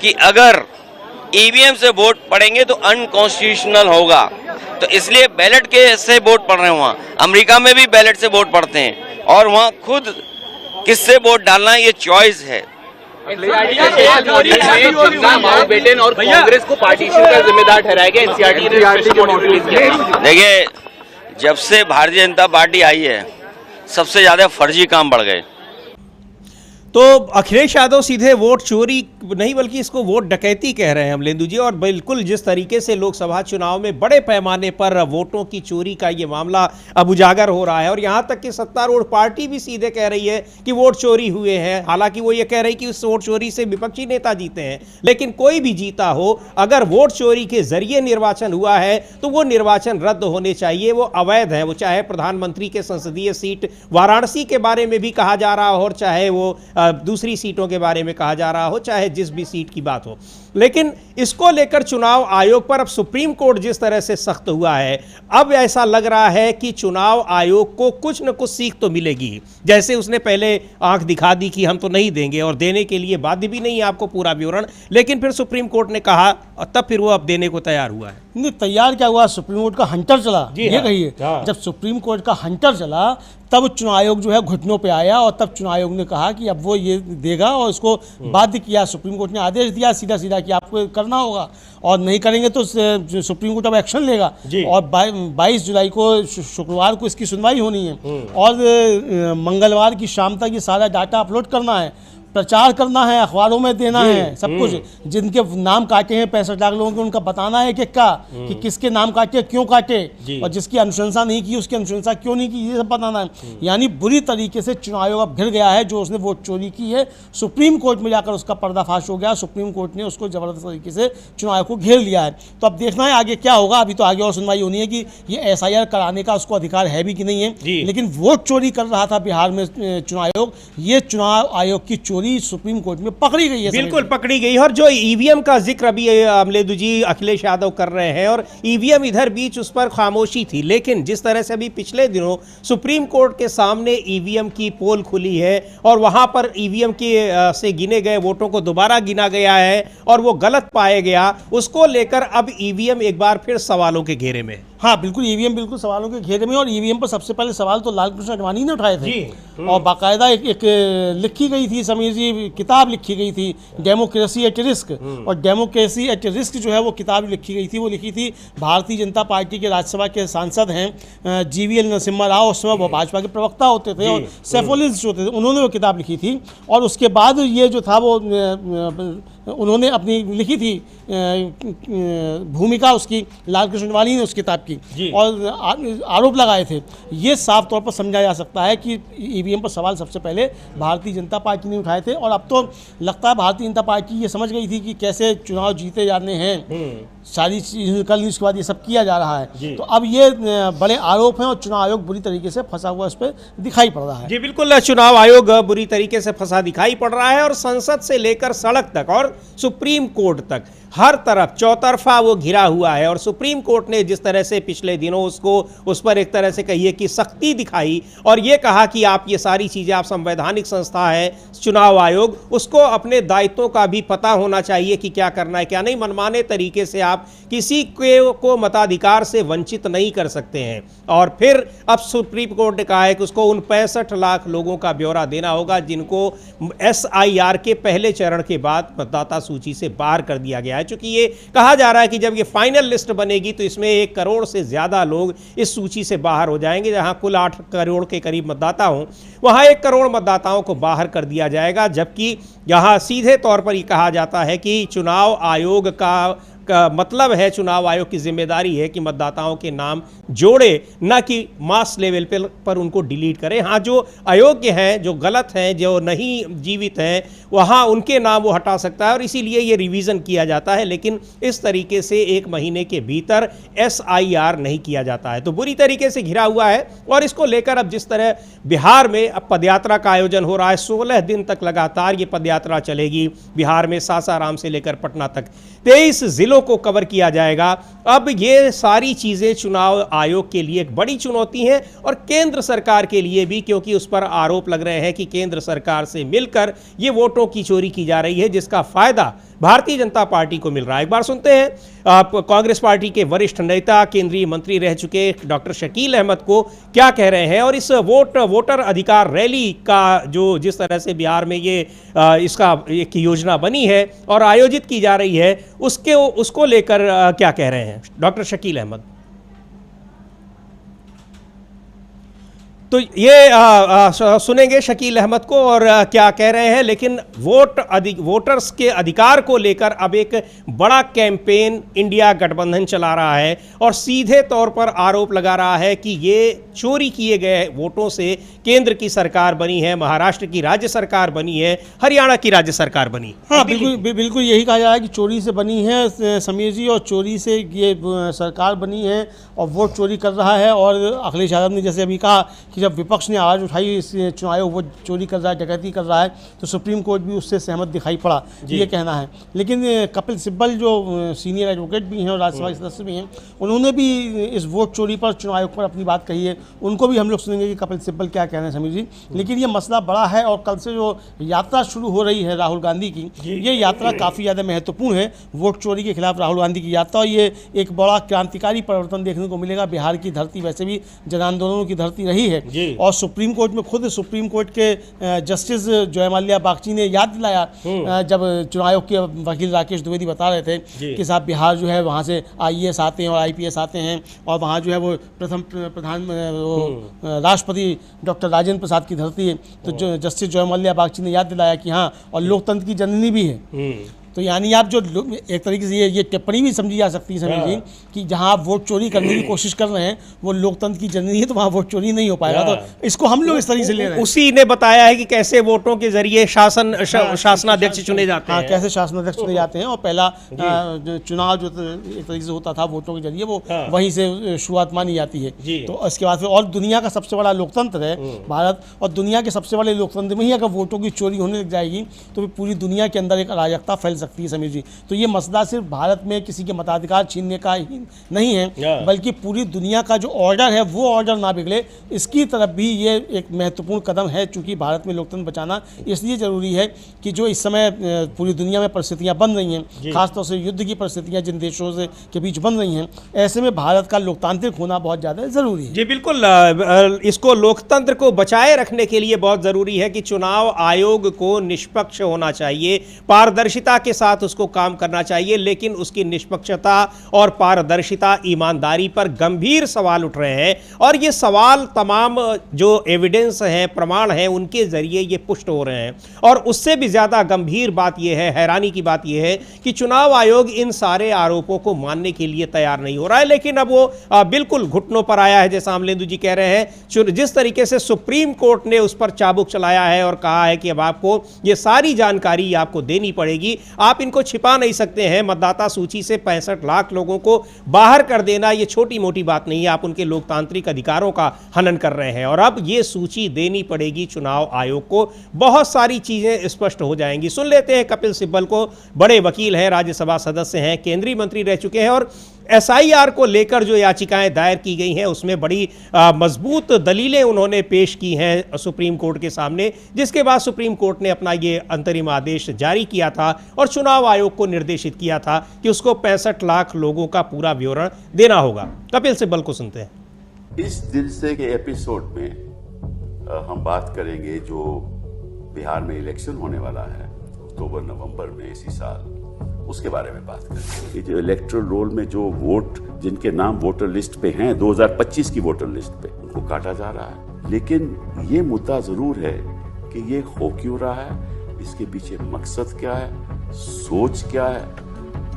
Speaker 8: कि अगर ईवीएम से वोट पड़ेंगे तो अनकॉन्स्टिट्यूशनल होगा। तो इसलिए बैलेट के से वोट पड़ रहे हैं। वहाँ अमेरिका में भी बैलेट से वोट पड़ते हैं, और वहाँ खुद किससे वोट डालना ये चॉइस है।
Speaker 9: माउंटबेटन और कांग्रेस को पार्टीशन का जिम्मेदार ठहराया गया एनसीईआरटी।
Speaker 8: देखिए, जब से भारतीय जनता पार्टी आई है सबसे ज्यादा फर्जी काम बढ़ गए।
Speaker 1: तो अखिलेश यादव सीधे वोट चोरी नहीं बल्कि इसको वोट डकैती कह रहे हैं अमलेंदु जी। और बिल्कुल जिस तरीके से लोकसभा चुनाव में बड़े पैमाने पर वोटों की चोरी का ये मामला अब उजागर हो रहा है और यहाँ तक कि सत्तारूढ़ पार्टी भी सीधे कह रही है कि वोट चोरी हुए हैं। हालांकि वो ये कह रही कि उस वोट चोरी से विपक्षी नेता जीते हैं, लेकिन कोई भी जीता हो, अगर वोट चोरी के जरिए निर्वाचन हुआ है तो वो निर्वाचन रद्द होने चाहिए, वो अवैध है। वो चाहे प्रधानमंत्री के संसदीय सीट वाराणसी के बारे में भी कहा जा रहा हो और चाहे वो दूसरी सीटों के बारे में कहा जा रहा हो, चाहे जिस भी सीट की बात हो। लेकिन इसको लेकर चुनाव आयोग पर अब सुप्रीम कोर्ट जिस तरह से सख्त हुआ है, अब ऐसा लग रहा है कि चुनाव आयोग को कुछ न कुछ सीख तो मिलेगी। जैसे उसने पहले आंख दिखा दी कि हम तो नहीं देंगे और देने के लिए बाध्य भी नहीं है आपको पूरा विवरण, लेकिन फिर सुप्रीम कोर्ट ने कहा और तब फिर वो अब देने को तैयार हुआ है।
Speaker 2: नहीं, तैयार क्या हुआ, सुप्रीम कोर्ट का हंटर चला, ये
Speaker 1: हाँ,
Speaker 2: कहिए।
Speaker 1: हाँ।
Speaker 2: जब सुप्रीम कोर्ट का हंटर चला तब चुनाव आयोग जो है घुटनों पे आया और तब चुनाव आयोग ने कहा कि अब वो ये देगा और इसको बाध्य किया। सुप्रीम कोर्ट ने आदेश दिया सीधा सीधा कि आपको करना होगा और नहीं करेंगे तो सुप्रीम कोर्ट अब एक्शन लेगा। और 22 जुलाई को शुक्रवार को इसकी सुनवाई होनी है और मंगलवार की शाम तक ये सारा डाटा अपलोड करना है, प्रचार करना है, अखबारों में देना है, सब कुछ। जिनके नाम काटे हैं 65 लाख लोगों के, उनका बताना है कि किसके नाम काटे, क्यों काटे, और जिसकी अनुशंसा नहीं की उसकी अनुशंसा क्यों नहीं की, ये सब बताना है। यानी बुरी तरीके से चुनाव आयोग अब घिर गया है। जो उसने वोट चोरी की है, सुप्रीम कोर्ट में जाकर उसका पर्दाफाश हो गया। सुप्रीम कोर्ट ने उसको जबरदस्त तरीके से चुनाव आयोग को घेर लिया है। तो अब देखना है आगे क्या होगा। अभी तो आगे और सुनवाई होनी है कि ये SIR कराने का उसको अधिकार है भी कि नहीं है। लेकिन वोट चोरी कर रहा था बिहार में चुनाव आयोग, ये चुनाव आयोग की चोरी सुप्रीम कोर्ट में पकड़ी गई है।
Speaker 1: बिल्कुल पकड़ी गई। और जो ईवीएम का जिक्र अभी अमलेदु जी अखिलेश यादव कर रहे हैं, और ईवीएम इधर बीच उस पर खामोशी थी, लेकिन जिस तरह से अभी पिछले दिनों सुप्रीम कोर्ट के सामने ईवीएम की पोल खुली है और वहां पर ईवीएम के से गिने गए वोटों को दोबारा गिना गया है और वो गलत पाया गया, उसको लेकर अब ईवीएम एक बार फिर सवालों के घेरे में।
Speaker 2: हाँ बिल्कुल, ईवीएम बिल्कुल सवालों के घेरे में। और ईवीएम पर सबसे पहले सवाल तो लालकृष्ण आडवाणी ने उठाए थे और बाकायदा एक लिखी गई थी, समीर जी, किताब लिखी गई थी, डेमोक्रेसी एट रिस्क। और डेमोक्रेसी एट रिस्क जो है वो किताब लिखी गई थी, वो लिखी थी भारतीय जनता पार्टी के राज्यसभा के सांसद हैं GVL नरसिम्हा राव। उस समय वो भाजपा के प्रवक्ता होते थे और सैफुल्लाह होते थे, उन्होंने वो किताब लिखी थी। और उसके बाद ये जो था वो उन्होंने अपनी लिखी थी भूमिका उसकी, लालकृष्ण आडवाणी ने उस किताब की, और आरोप लगाए थे। ये साफ तौर पर समझा जा सकता है कि ईवीएम पर सवाल सबसे पहले भारतीय जनता पार्टी ने उठाए थे। और अब तो लगता है भारतीय जनता पार्टी ये समझ गई थी कि कैसे चुनाव जीते जाने हैं, सारी चीज़ कल उसके बाद ये सब किया जा रहा है। तो अब ये बड़े आरोप हैं और चुनाव आयोग बुरी तरीके से फंसा हुआ इस पर दिखाई पड़ रहा है।
Speaker 1: जी बिल्कुल, चुनाव आयोग बुरी तरीके से फंसा दिखाई पड़ रहा है और संसद से लेकर सड़क तक और सुप्रीम कोर्ट तक हर तरफ चौतरफा वो घिरा हुआ है। और सुप्रीम कोर्ट ने जिस तरह से पिछले दिनों उस पर एक तरह से कहिए कि सख्ती दिखाई और ये कहा कि आप ये सारी चीज़ें, आप संवैधानिक संस्था है चुनाव आयोग, उसको अपने दायित्वों का भी पता होना चाहिए कि क्या करना है क्या नहीं। मनमाने तरीके से आप किसी को मताधिकार से वंचित नहीं कर सकते हैं। और फिर अब सुप्रीम कोर्ट ने कहा है कि उसको उन 65 लाख लोगों का ब्यौरा देना होगा जिनको SIR के पहले चरण के बाद मतदाता सूची से बाहर कर दिया गया है। चूंकि ये कहा जा रहा है कि जब ये फाइनल लिस्ट बनेगी तो इसमें 1 करोड़ से ज्यादा लोग इस सूची से बाहर हो जाएंगे। जहां कुल 8 करोड़ के करीब मतदाता हों, वहां 1 करोड़ मतदाताओं को बाहर कर दिया जाएगा। जबकि यहां सीधे तौर पर यह कहा जाता है कि चुनाव आयोग का मतलब है, चुनाव आयोग की जिम्मेदारी है कि मतदाताओं के नाम जोड़े, न कि मास लेवल पर उनको डिलीट करे। हाँ, जो अयोग्य हैं, जो गलत हैं, जो नहीं जीवित हैं, वहाँ उनके नाम वो हटा सकता है और इसीलिए ये रिवीजन किया जाता है। लेकिन इस तरीके से 1 महीने के भीतर SIR नहीं किया जाता है। तो बुरी तरीके से घिरा हुआ है। और इसको लेकर अब जिस तरह बिहार में अब पदयात्रा का आयोजन हो रहा है, 16 दिन तक लगातार ये पदयात्रा चलेगी बिहार में, सासाराम से लेकर पटना तक 23 जिलों को कवर किया जाएगा। अब ये सारी चीजें चुनाव आयोग के लिए एक बड़ी चुनौती है और केंद्र सरकार के लिए भी, क्योंकि उस पर आरोप लग रहे हैं कि केंद्र सरकार से मिलकर ये वोटों की चोरी की जा रही है, जिसका फायदा भारतीय जनता पार्टी को मिल रहा है। एक बार सुनते हैं आप कांग्रेस पार्टी के वरिष्ठ नेता, केंद्रीय मंत्री रह चुके डॉक्टर शकील अहमद को क्या कह रहे हैं और इस वोटर अधिकार रैली का जो जिस तरह से बिहार में ये इसका एक योजना बनी है और आयोजित की जा रही है उसको लेकर क्या कह रहे हैं डॉक्टर शकील अहमद। तो ये सुनेंगे शकील अहमद को और क्या कह रहे हैं। लेकिन वोटर्स के अधिकार को लेकर अब एक बड़ा कैंपेन इंडिया गठबंधन चला रहा है और सीधे तौर पर आरोप लगा रहा है कि ये चोरी किए गए वोटों से केंद्र की सरकार बनी है, महाराष्ट्र की राज्य सरकार बनी है, हरियाणा की राज्य सरकार बनी।
Speaker 2: हाँ, बिल्कुल यही कहा जा रहा है कि चोरी से बनी है समीर जी, और चोरी से ये सरकार बनी है और वोट चोरी कर रहा है। और अखिलेश यादव ने जैसे अभी कहा कि जब विपक्ष ने आवाज़ उठाई इस चुनाव आयोग वो चोरी कर रहा है, डकैती कर रहा है, तो सुप्रीम कोर्ट भी उससे सहमत दिखाई पड़ा, ये कहना है। लेकिन कपिल सिब्बल जो सीनियर एडवोकेट भी हैं और राज्यसभा के सदस्य भी हैं, उन्होंने भी इस वोट चोरी पर चुनाव आयोग पर अपनी बात कही है। उनको भी हम लोग सुनेंगे कि कपिल सिब्बल क्या कह रहे हैं समीर जी। लेकिन ये मसला बड़ा है और कल से जो यात्रा शुरू हो रही है राहुल गांधी की, ये यात्रा काफ़ी ज़्यादा महत्वपूर्ण है। वोट चोरी के खिलाफ राहुल गांधी की यात्रा, और ये एक बड़ा क्रांतिकारी परिवर्तन देखने को मिलेगा। बिहार की धरती वैसे भी जन आंदोलनों की धरती रही है और सुप्रीम कोर्ट में खुद सुप्रीम कोर्ट के जस्टिस जयमाल्या बागची ने याद दिलाया जब चुनाव आयोग के वकील राकेश द्विवेदी बता रहे थे कि साहब बिहार जो है वहाँ से IAS आते हैं और IPS आते हैं और वहाँ जो है वो प्रथम राष्ट्रपति डॉक्टर राजेंद्र प्रसाद की धरती है। तो जो जस्टिस जयमाल्या बागची ने याद दिलाया कि हाँ, और लोकतंत्र की जननी भी है। तो यानी आप जो एक तरीके से ये टिप्पणी भी समझी जा सकती है समीर जी कि जहां आप वोट चोरी करने की कोशिश कर रहे हैं वो लोकतंत्र की जननी है, तो वहां वोट चोरी नहीं हो पाएगा। तो इसको हम लोग इस तरीके से ले रहे हैं।
Speaker 1: उसी ने बताया है कि कैसे वोटों के जरिए शासनाध्यक्ष चुने जाते हैं।
Speaker 2: कैसे शासनाध्यक्ष चुने जाते हैं। और पहला चुनाव जो एक तरीके से होता था वोटों के जरिए, वो वहीं से शुरुआत मानी जाती है। तो इसके बाद फिर और दुनिया का सबसे बड़ा लोकतंत्र है भारत, और दुनिया के सबसे बड़े लोकतंत्र में ही अगर वोटों की चोरी होने लग जाएगी तो पूरी दुनिया के अंदर एक अराजकता फैल सकती है समीर जी। तो ये मसला सिर्फ भारत में किसी के मताधिकार छीनने का ही नहीं है, बल्कि पूरी दुनिया का जो ऑर्डर है वो ऑर्डर ना बिगड़े, इसकी तरफ भी ये एक महत्वपूर्ण कदम है। चूंकि भारत में लोकतंत्र बचाना इसलिए जरूरी है कि जो इस समय पूरी दुनिया में परिस्थितियां बन रही हैं, खासतौर से युद्ध की परिस्थितियां जिन देशों से के बीच बन रही हैं, ऐसे में भारत का लोकतांत्रिक होना बहुत ज़्यादा जरूरी है।
Speaker 1: जी बिल्कुल, इसको लोकतंत्र को बचाए रखने के लिए बहुत जरूरी है कि चुनाव आयोग को निष्पक्ष होना चाहिए, पारदर्शिता के साथ उसको काम करना चाहिए। लेकिन उसकी निष्पक्षता और पारदर्शिता, ईमानदारी पर गंभीर सवाल उठ रहे हैं और ये सवाल तमाम जो एविडेंस हैं, प्रमाण हैं, उनके जरिए ये पुष्ट हो रहे हैं। और उससे भी ज्यादा गंभीर बात यह है, हैरानी की बात यह है कि चुनाव आयोग इन सारे आरोपों को मानने के लिए तैयार नहीं हो रहा है। लेकिन अब वो बिल्कुल घुटनों पर आया है, जैसा अमलेंदु जी कह रहे हैं। जिस तरीके से सुप्रीम कोर्ट ने उस पर चाबुक चलाया है और कहा है कि अब आपको ये सारी जानकारी आपको देनी पड़ेगी, आप इनको छिपा नहीं सकते हैं। मतदाता सूची से 65 लाख लोगों को बाहर कर देना ये छोटी मोटी बात नहीं है, आप उनके लोकतांत्रिक अधिकारों का हनन कर रहे हैं और अब ये सूची देनी पड़ेगी चुनाव आयोग को। बहुत सारी चीजें स्पष्ट हो जाएंगी। सुन लेते हैं कपिल सिब्बल को, बड़े वकील हैं, राज्यसभा सदस्य हैं, केंद्रीय मंत्री रह चुके हैं और SIR को लेकर जो याचिकाएं दायर की गई हैं उसमें बड़ी मजबूत दलीलें उन्होंने पेश की हैं सुप्रीम कोर्ट के सामने, जिसके बाद सुप्रीम कोर्ट ने अपना ये अंतरिम आदेश जारी किया था और चुनाव आयोग को निर्देशित किया था कि उसको 65 लाख लोगों का पूरा विवरण देना होगा। कपिल सिब्बल को सुनते हैं।
Speaker 10: इस दिल से के एपिसोड में हम बात करेंगे जो बिहार में इलेक्शन होने वाला है अक्टूबर नवंबर में इसी साल, उसके बारे में बात करेंगे। ये जो इलेक्टोरल रोल में जो वोट जिनके नाम वोटर लिस्ट पे हैं 2025 की वोटर लिस्ट पे, उनको काटा जा रहा है। लेकिन ये मुद्दा जरूर है कि ये हो क्यों रहा है, इसके पीछे मकसद क्या है, सोच क्या है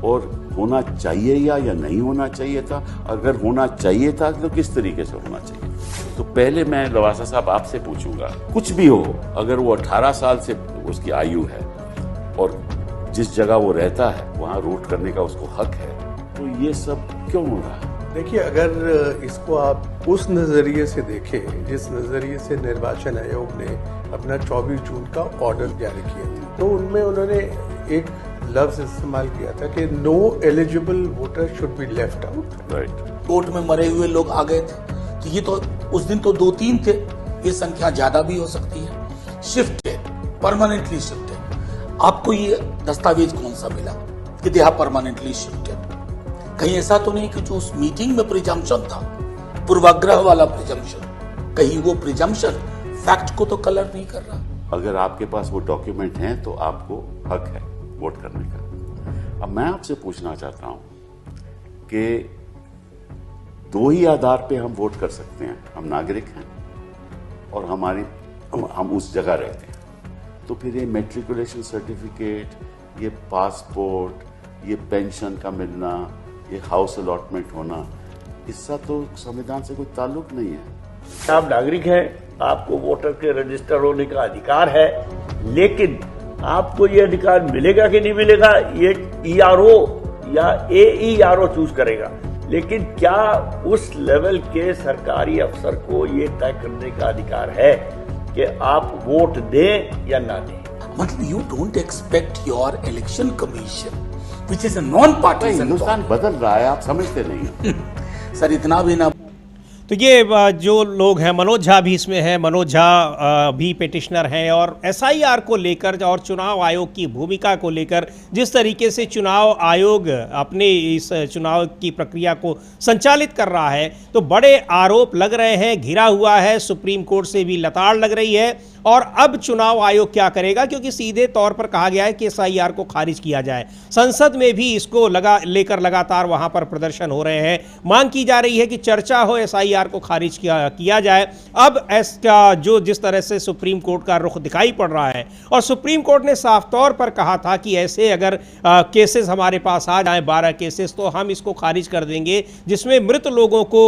Speaker 10: और होना चाहिए या नहीं होना चाहिए था। अगर होना चाहिए था तो किस तरीके से होना चाहिए। तो पहले मैं लवासा साहब आपसे पूछूंगा, कुछ भी हो, अगर वो 18 साल से उसकी आयु है और जिस जगह वो रहता है वहाँ वोट करने का उसको हक है, तो ये सब क्यों हो रहा है?
Speaker 11: देखिए, अगर इसको आप उस नज़रिए से देखें जिस नज़रिए से निर्वाचन आयोग ने अपना 24 जून का ऑर्डर जारी किया था, तो उनमें उन्होंने एक लफ्ज इस्तेमाल किया था कि no eligible voter should be left out.
Speaker 10: Right.
Speaker 12: Court में मरे हुए लोग आ गए थे, तो ये तो उस दिन तो 2-3 थे, ये संख्या ज्यादा भी हो सकती है। शिफ्ट है, परमानेंटली शिफ्ट है। आपको ये दस्तावेज कौन सा मिला कि दे हैव परमानेंटली शिफ्टेड? कहीं ऐसा तो नहीं कि जो उस मीटिंग में प्रिजम्पशन था, पूर्वाग्रह वाला प्रिजम्पशन, कहीं वो प्रिजम्पशन फैक्ट को तो कलर नहीं कर रहा?
Speaker 10: अगर आपके पास वो डॉक्यूमेंट हैं तो आपको हक है वोट करने का। अब मैं आपसे पूछना चाहता हूं कि दो ही आधार पे हम वोट कर सकते हैं, हम नागरिक हैं और हम उस जगह रहते हैं, तो फिर ये मैट्रिकुलेशन सर्टिफिकेट, ये पासपोर्ट, ये पेंशन का मिलना, ये हाउस अलॉटमेंट होना, इसका तो संविधान से कोई ताल्लुक नहीं है।
Speaker 13: आप नागरिक हैं, आपको वोटर के रजिस्टर होने का अधिकार है, लेकिन आपको ये अधिकार मिलेगा कि नहीं मिलेगा ये ERO या AERO चूज करेगा। लेकिन क्या उस लेवल के सरकारी अफसर को ये तय करने का अधिकार है कि आप वोट दें या ना दें?
Speaker 12: मतलब you don't expect your election commission which is a non partisan,
Speaker 10: Hindustan बदल रहा है, आप समझते नहीं
Speaker 12: सर इतना भी ना।
Speaker 1: तो ये जो लोग हैं, मनोज झा भी इसमें है, मनोज झा भी पिटिशनर हैं और SIR को लेकर और चुनाव आयोग की भूमिका को लेकर जिस तरीके से चुनाव आयोग अपने इस चुनाव की प्रक्रिया को संचालित कर रहा है, तो बड़े आरोप लग रहे हैं, घिरा हुआ है, सुप्रीम कोर्ट से भी लताड़ लग रही है। और अब चुनाव आयोग क्या करेगा, क्योंकि सीधे तौर पर कहा गया है कि SIR को खारिज किया जाए। संसद में भी इसको लेकर लगातार वहां पर प्रदर्शन हो रहे हैं, मांग की जा रही है कि चर्चा हो, SIR को खारिज किया जाए। अब जो जिस तरह से सुप्रीम कोर्ट का रुख दिखाई पड़ रहा है, और सुप्रीम कोर्ट ने साफ तौर पर कहा था कि ऐसे अगर केसेस हमारे पास आ जाए 12 केसेस, तो हम इसको खारिज कर देंगे, जिसमें मृत लोगों को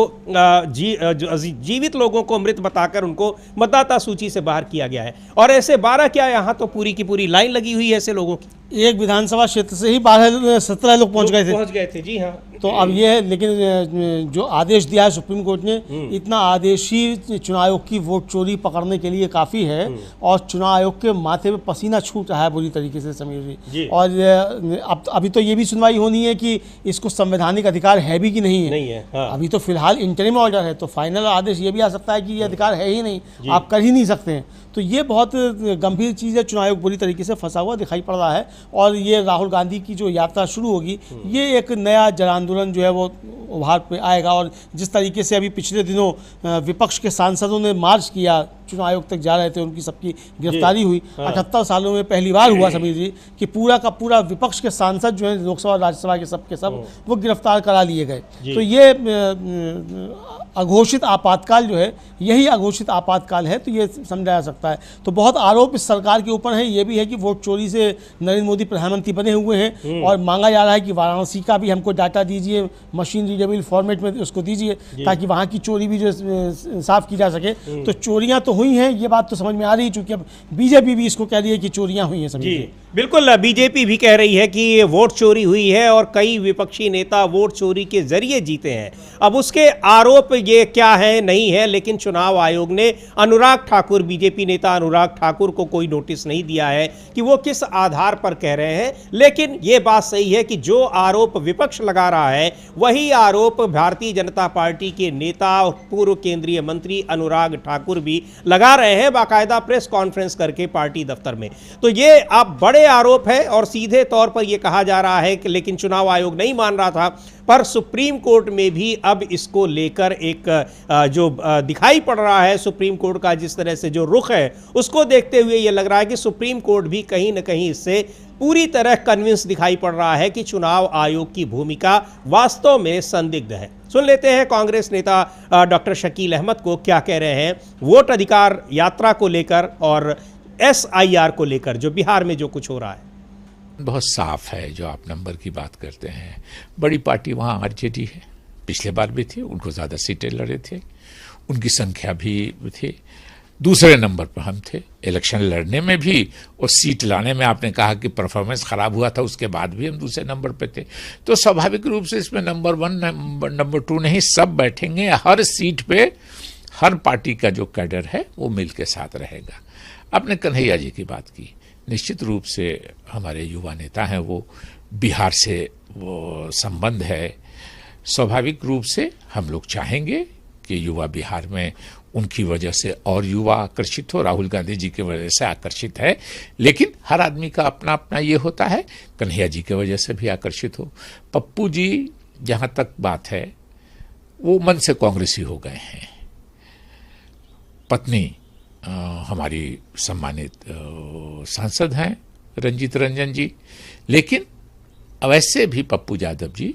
Speaker 1: जीवित लोगों को मृत बताकर उनको मतदाता सूची से बाहर किया गया है। और ऐसे 12 क्या, यहाँ तो पूरी की पूरी लाइन लगी हुई है ऐसे लोगों की।
Speaker 2: एक विधानसभा क्षेत्र से ही 17 लोग पहुंच गए थे।
Speaker 1: जी हाँ।
Speaker 2: तो अब ये है, लेकिन जो आदेश दिया है सुप्रीम कोर्ट ने, इतना आदेश ही चुनाव आयोग की वोट चोरी पकड़ने के लिए काफ़ी है। और चुनाव आयोग के माथे पे पसीना छूट रहा है बुरी तरीके से समीर जी। और अब अभी तो ये भी सुनवाई होनी है कि इसको संवैधानिक अधिकार है भी कि नहीं है।
Speaker 1: हाँ।
Speaker 2: अभी तो फिलहाल इंटरिम ऑर्डर है, तो फाइनल आदेश ये भी आ सकता है कि ये अधिकार है ही नहीं, आप कर ही नहीं सकते हैं। तो ये बहुत गंभीर चीज़ है, चुनाव आयोग बुरी तरीके से फंसा हुआ दिखाई पड़ रहा है। और ये राहुल गांधी की जो यात्रा शुरू होगी, ये एक नया जन आंदोलन जो है वो उभार पे आएगा। और जिस तरीके से अभी पिछले दिनों विपक्ष के सांसदों ने मार्च किया, चुनाव आयोग तक जा रहे थे, उनकी सबकी गिरफ्तारी हुई। 78 सालों में पहली बार हुआ समीर जी कि पूरा का पूरा विपक्ष के सांसद जो है लोकसभा राज्यसभा के सब वो गिरफ्तार करा लिए गए। तो ये अघोषित आपातकाल जो है, यही अघोषित आपातकाल है, तो ये समझा जा सकता है। तो बहुत आरोप इस सरकार के ऊपर है, ये भी है कि वोट चोरी से नरेंद्र मोदी प्रधानमंत्री बने हुए हैं। और मांगा जा रहा है कि वाराणसी का भी हमको डाटा दीजिए, मशीन रीडेबल फॉर्मेट में उसको दीजिए, ताकि वहाँ की चोरी भी जो साफ की जा सके। तो चोरियाँ तो हुई हैं, ये बात तो समझ में आ रही है, चूंकि अब बीजेपी भी इसको कह रही है कि चोरियां हुई हैं।
Speaker 1: जी बिल्कुल, बीजेपी भी कह रही है कि ये वोट चोरी हुई है और कई विपक्षी नेता वोट चोरी के जरिए जीते हैं। अब उसके आरोप ये क्या है नहीं है, लेकिन चुनाव आयोग ने अनुराग ठाकुर, बीजेपी नेता अनुराग ठाकुर को कोई नोटिस नहीं दिया है कि वो किस आधार पर कह रहे हैं। लेकिन ये बात सही है कि जो आरोप विपक्ष लगा रहा है, वही आरोप भारतीय जनता पार्टी के नेता और पूर्व केंद्रीय मंत्री अनुराग ठाकुर भी लगा रहे हैं, बाकायदा प्रेस कॉन्फ्रेंस करके पार्टी दफ्तर में। तो ये अब बड़े आरोप है और सीधे तौर पर यह कहा जा रहा है कि लेकिन चुनाव आयोग नहीं मान रहा था, पर सुप्रीम कोर्ट में भी अब इसको लेकर एक जो दिखाई पड़ रहा है, सुप्रीम कोर्ट का जिस तरह से जो रुख है, उसको देखते हुए ये लग रहा है कि सुप्रीम कोर्ट भी कहीं ना कहीं इससे पूरी तरह कन्विंस दिखाई पड़ रहा है कि चुनाव आयोग की भूमिका वास्तव में संदिग्ध है। सुन लेते हैं कांग्रेस नेता डॉक्टर शकील अहमद को क्या कह रहे हैं वोट अधिकार यात्रा को लेकर और SIR को लेकर, जो बिहार में जो कुछ हो रहा है।
Speaker 14: बहुत साफ है जो आप नंबर की बात करते हैं। बड़ी पार्टी वहाँ RJD है, पिछले बार भी थी, उनको ज़्यादा सीटें लड़े थे, उनकी संख्या भी थी। दूसरे नंबर पर हम थे इलेक्शन लड़ने में भी, और सीट लाने में आपने कहा कि परफॉर्मेंस खराब हुआ था, उसके बाद भी हम दूसरे नंबर पे थे। तो स्वाभाविक रूप से इसमें नंबर 1 नंबर 2 नहीं, सब बैठेंगे। हर सीट पे हर पार्टी का जो कैडर है वो मिल के साथ रहेगा। आपने कन्हैया जी की बात की, निश्चित रूप से हमारे युवा नेता हैं, वो बिहार से वो संबंध है। स्वाभाविक रूप से हम लोग चाहेंगे कि युवा बिहार में उनकी वजह से और युवा आकर्षित हो, राहुल गांधी जी की वजह से आकर्षित है, लेकिन हर आदमी का अपना अपना ये होता है, कन्हैया जी की वजह से भी आकर्षित हो। पप्पू जी जहां तक बात है वो मन से कांग्रेसी हो गए हैं। पत्नी हमारी सम्मानित सांसद हैं रंजीत रंजन जी, लेकिन वैसे भी पप्पू यादव जी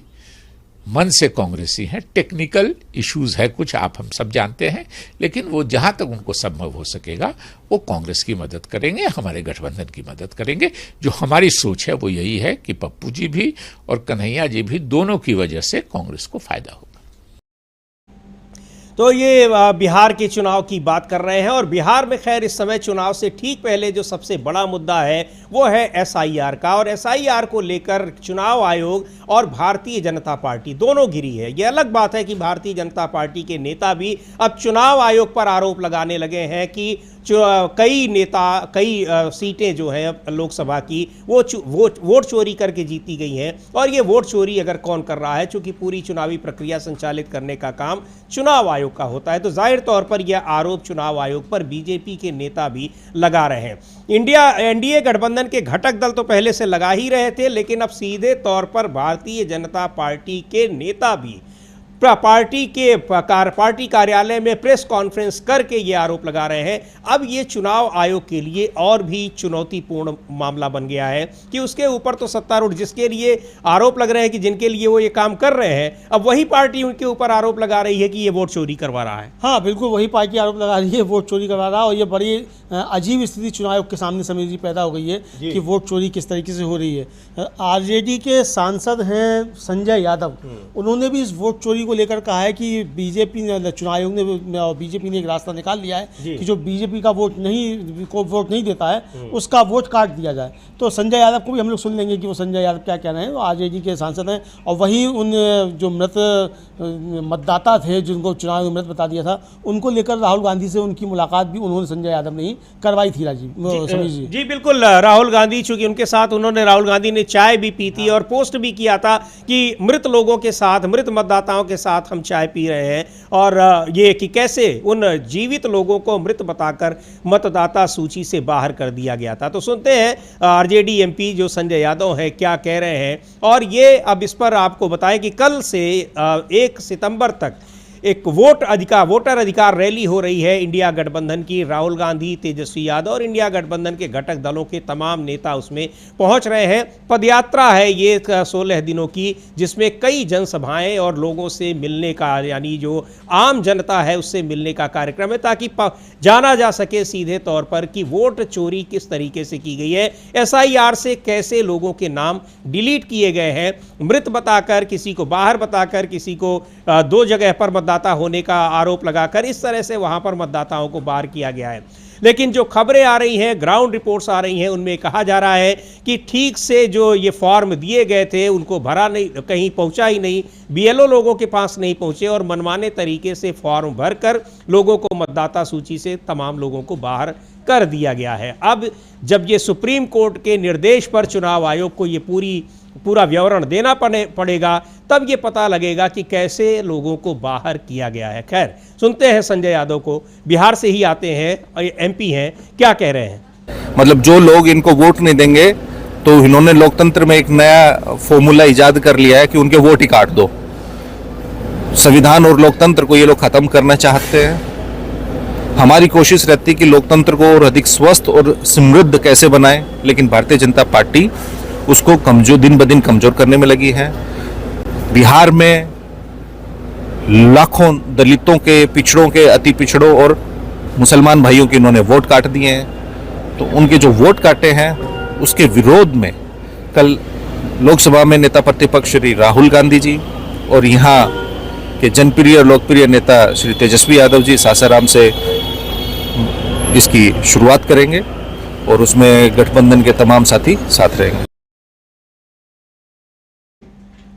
Speaker 14: मन से कांग्रेसी हैं। टेक्निकल इश्यूज है कुछ, आप हम सब जानते हैं, लेकिन वो जहां तक उनको संभव हो सकेगा वो कांग्रेस की मदद करेंगे, हमारे गठबंधन की मदद करेंगे। जो हमारी सोच है वो यही है कि पप्पू जी भी और कन्हैया जी भी, दोनों की वजह से कांग्रेस को फायदा होगा।
Speaker 1: तो ये बिहार के चुनाव की बात कर रहे हैं, और बिहार में खैर इस समय चुनाव से ठीक पहले जो सबसे बड़ा मुद्दा है वो है एसआईआर का, और एसआईआर को लेकर चुनाव आयोग और भारतीय जनता पार्टी दोनों घिरी है। ये अलग बात है कि भारतीय जनता पार्टी के नेता भी अब चुनाव आयोग पर आरोप लगाने लगे हैं कि कई सीटें जो है लोकसभा की वो वोट चोरी करके जीती गई हैं, और ये वोट चोरी अगर कौन कर रहा है, चूंकि पूरी चुनावी प्रक्रिया संचालित करने का काम चुनाव आयोग का होता है, तो जाहिर तौर पर यह आरोप चुनाव आयोग पर बीजेपी के नेता भी लगा रहे हैं। एनडीए गठबंधन के घटक दल तो पहले से लगा ही रहे थे, लेकिन अब सीधे तौर पर भारतीय जनता पार्टी के नेता भी पार्टी कार्यालय में प्रेस कॉन्फ्रेंस करके ये आरोप लगा रहे हैं। अब ये चुनाव आयोग के लिए और भी चुनौतीपूर्ण मामला बन गया है कि उसके ऊपर तो सत्तारूढ़ जिसके लिए आरोप लग रहे हैं कि जिनके लिए वो ये काम कर रहे हैं, अब वही पार्टी उनके ऊपर आरोप लगा रही है कि ये वोट चोरी करवा रहा है।
Speaker 2: हाँ बिल्कुल, वही पार्टी आरोप लगा रही है वोट चोरी करवा रहा है, और ये बड़ी अजीब स्थिति चुनाव आयोग के सामने समीर जी पैदा हो गई है कि वोट चोरी किस तरीके से हो रही है। आरजेडी के सांसद हैं संजय यादव, उन्होंने भी इस वोट चोरी को लेकर कहा है कि बीजेपी ने, चुनाव आयोग ने, बीजेपी ने एक रास्ता निकाल लिया है कि जो बीजेपी का वोट नहीं देता है उसका वोट काट दिया जाए। तो संजय यादव को भी हम लोग सुन लेंगे कि वो संजय यादव क्या कह रहे हैं। वो आरजेडी के सांसद हैं, और वही उन जो मृत मतदाता थे जिनको चुनाव में मृत बता दिया था, उनको लेकर राहुल गांधी से उनकी मुलाकात भी उन्होंने संजय यादव ने ही करवाई थी। राजीव
Speaker 1: जी बिल्कुल, राहुल गांधी, चूंकि उनके साथ राहुल गांधी ने चाय भी पी थी और पोस्ट भी किया था कि मृत लोगों के साथ, मृत मतदाताओं के साथ हम चाय पी रहे हैं, और ये कि कैसे उन जीवित लोगों को मृत बताकर मतदाता सूची से बाहर कर दिया गया था। तो सुनते हैं आरजेडी एमपी जो संजय यादव है क्या कह रहे हैं, और ये अब इस पर आपको बताएं कि कल से 1 सितंबर तक एक वोटर अधिकार रैली हो रही है इंडिया गठबंधन की। राहुल गांधी, तेजस्वी यादव और इंडिया गठबंधन के घटक दलों के तमाम नेता उसमें पहुंच रहे हैं। पदयात्रा है ये 16 दिनों की, जिसमें कई जनसभाएं और लोगों से मिलने का, यानी जो आम जनता है उससे मिलने का कार्यक्रम है, ताकि जाना जा सके सीधे तौर पर कि वोट चोरी किस तरीके से की गई है, एसआईआर से कैसे लोगों के नाम डिलीट किए गए हैं, मृत बताकर, किसी को बाहर बताकर, किसी को 2 जगह पर मतदाता होने का आरोप लगाकर, इस तरह से वहां पर मतदाताओं को बाहर किया गया है। लेकिन जो खबरें आ रही हैं, ग्राउंड रिपोर्ट्स आ रही हैं, उनमें कहा जा रहा है कि ठीक से जो ये फॉर्म दिए गए थे उनको भरा नहीं, कहीं पहुंचा ही नहीं, बीएलओ लोगों के पास नहीं पहुंचे, और मनमाने तरीके से फॉर्म भरकर लोगों को मतदाता सूची से तमाम लोगों को बाहर कर दिया गया है। अब जब ये सुप्रीम कोर्ट के निर्देश पर चुनाव आयोग को ये पूरा विवरण देना पड़ेगा, तब ये पता लगेगा कि कैसे लोगों को बाहर किया गया है। खैर, सुनते हैं संजय यादव को, बिहार से ही आते हैं, एमपी हैं, क्या कह रहे हैं।
Speaker 15: मतलब जो लोग इनको वोट नहीं देंगे, तो इन्होंने लोकतंत्र में एक नया फॉर्मूला इजाद कर लिया है कि उनके वोट ही काट दो। संविधान और लोकतंत्र को ये लोग खत्म करना चाहते हैं। हमारी कोशिश रहती है कि लोकतंत्र को और अधिक स्वस्थ और समृद्ध कैसे बनाएं, लेकिन भारतीय जनता पार्टी उसको दिन ब दिन कमजोर करने में लगी है। बिहार में लाखों दलितों के, पिछड़ों के, अति पिछड़ों और मुसलमान भाइयों के इन्होंने वोट काट दिए हैं। तो उनके जो वोट काटे हैं उसके विरोध में कल लोकसभा में नेता प्रतिपक्ष श्री राहुल गांधी जी और यहाँ के जनप्रिय और लोकप्रिय नेता श्री तेजस्वी यादव जी सासाराम से इसकी शुरुआत करेंगे, और उसमें गठबंधन के तमाम साथी साथ रहेंगे।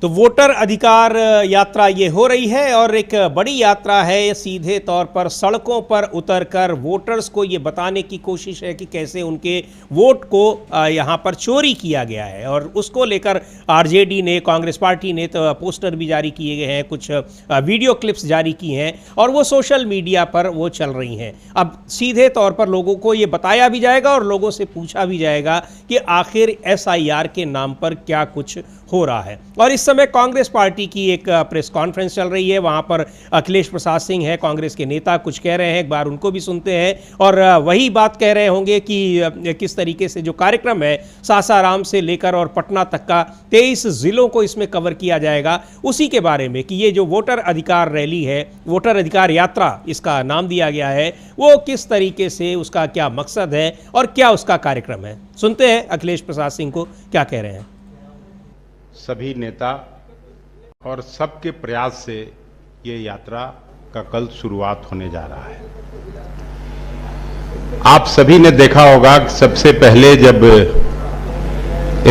Speaker 1: तो वोटर अधिकार यात्रा ये हो रही है और एक बड़ी यात्रा है। सीधे तौर पर सड़कों पर उतरकर वोटर्स को ये बताने की कोशिश है कि कैसे उनके वोट को यहाँ पर चोरी किया गया है, और उसको लेकर आरजेडी ने, कांग्रेस पार्टी ने तो पोस्टर भी जारी किए गए हैं, कुछ वीडियो क्लिप्स जारी की हैं और वो सोशल मीडिया पर वो चल रही हैं। अब सीधे तौर पर लोगों को ये बताया भी जाएगा और लोगों से पूछा भी जाएगा कि आखिर SIR के नाम पर क्या कुछ हो रहा है। और इस समय कांग्रेस पार्टी की एक प्रेस कॉन्फ्रेंस चल रही है, वहां पर अखिलेश प्रसाद सिंह है, कांग्रेस के नेता, कुछ कह रहे हैं, एक बार उनको भी सुनते हैं और वही बात कह रहे होंगे कि किस तरीके से जो कार्यक्रम है सासाराम से लेकर और पटना तक का 23 जिलों को इसमें कवर किया जाएगा, उसी के बारे में कि ये जो वोटर अधिकार रैली है, वोटर अधिकार यात्रा इसका नाम दिया गया है, वो किस तरीके से, उसका क्या मकसद है और क्या उसका कार्यक्रम है। सुनते हैं अखिलेश प्रसाद सिंह को क्या कह रहे हैं।
Speaker 16: सभी नेता और सबके प्रयास से ये यात्रा का कल शुरुआत होने जा रहा है। आप सभी ने देखा होगा कि सबसे पहले जब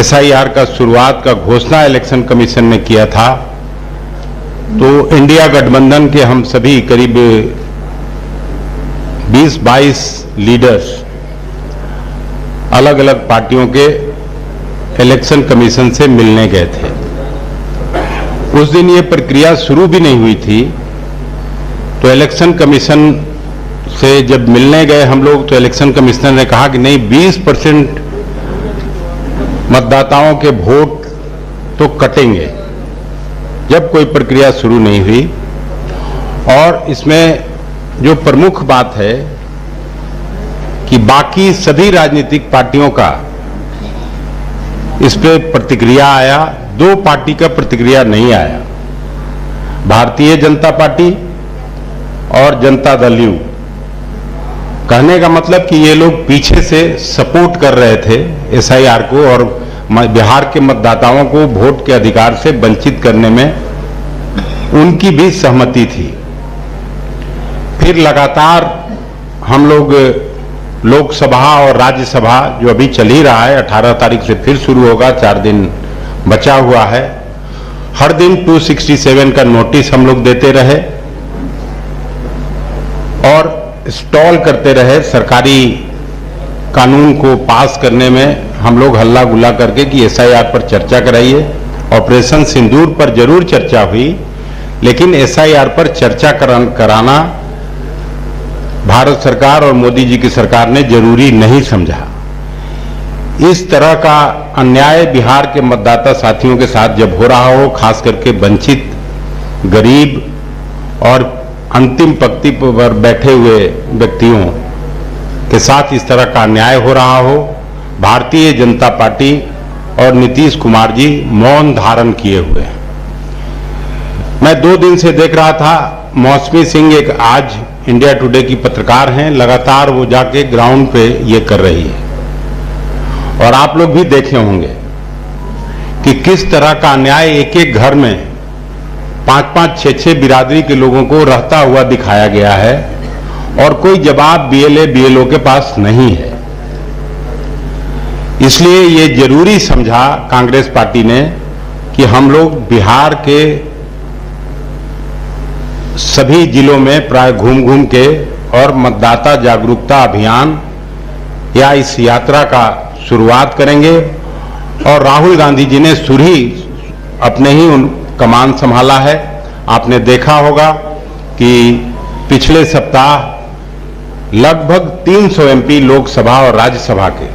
Speaker 16: SIR का शुरुआत का घोषणा इलेक्शन कमीशन ने किया था तो इंडिया गठबंधन के हम सभी करीब 20-22 लीडर्स अलग अलग पार्टियों के इलेक्शन कमीशन से मिलने गए थे। उस दिन ये प्रक्रिया शुरू भी नहीं हुई थी, तो इलेक्शन कमीशन से जब मिलने गए हम लोग तो इलेक्शन कमिश्नर ने कहा कि नहीं, 20% मतदाताओं के वोट तो कटेंगे जब कोई प्रक्रिया शुरू नहीं हुई। और इसमें जो प्रमुख बात है कि बाकी सभी राजनीतिक पार्टियों का इस पे प्रतिक्रिया आया, 2 पार्टी का प्रतिक्रिया नहीं आया, भारतीय जनता पार्टी और जनता दल यू। कहने का मतलब कि ये लोग पीछे से सपोर्ट कर रहे थे SIR को और बिहार के मतदाताओं को वोट के अधिकार से वंचित करने में उनकी भी सहमति थी। फिर लगातार हम लोग लोकसभा और राज्यसभा जो अभी चल ही रहा है, 18 तारीख से फिर शुरू होगा, 4 दिन बचा हुआ है, हर दिन 267 का नोटिस हम लोग देते रहे और स्टॉल करते रहे। सरकारी कानून को पास करने में हम लोग हल्ला गुल्ला करके कि SIR पर चर्चा कराइए। ऑपरेशन सिंदूर पर जरूर चर्चा हुई, लेकिन SIR पर चर्चा कराना भारत सरकार और मोदी जी की सरकार ने जरूरी नहीं समझा। इस तरह का अन्याय बिहार के मतदाता साथियों के साथ जब हो रहा हो, खास करके वंचित, गरीब और अंतिम पंक्ति पर बैठे हुए व्यक्तियों के साथ इस तरह का अन्याय हो रहा हो, भारतीय जनता पार्टी और नीतीश कुमार जी मौन धारण किए हुए हैं। मैं 2 दिन से देख रहा था, मौसमी सिंह एक आज इंडिया टुडे की पत्रकार हैं, लगातार वो जाके ग्राउंड पे ये कर रही है और आप लोग भी देखे होंगे कि किस तरह का अन्याय एक एक घर में 5-5, 6-6 बिरादरी के लोगों को रहता हुआ दिखाया गया है और कोई जवाब BLA BLO के पास नहीं है। इसलिए ये जरूरी समझा कांग्रेस पार्टी ने कि हम लोग बिहार के सभी जिलों में प्राय घूम घूम के और मतदाता जागरूकता अभियान या इस यात्रा का शुरुआत करेंगे। और राहुल गांधी जी ने सुरही अपने ही उन कमान संभाला है। आपने देखा होगा कि पिछले सप्ताह लगभग 300 MP लोकसभा और राज्यसभा के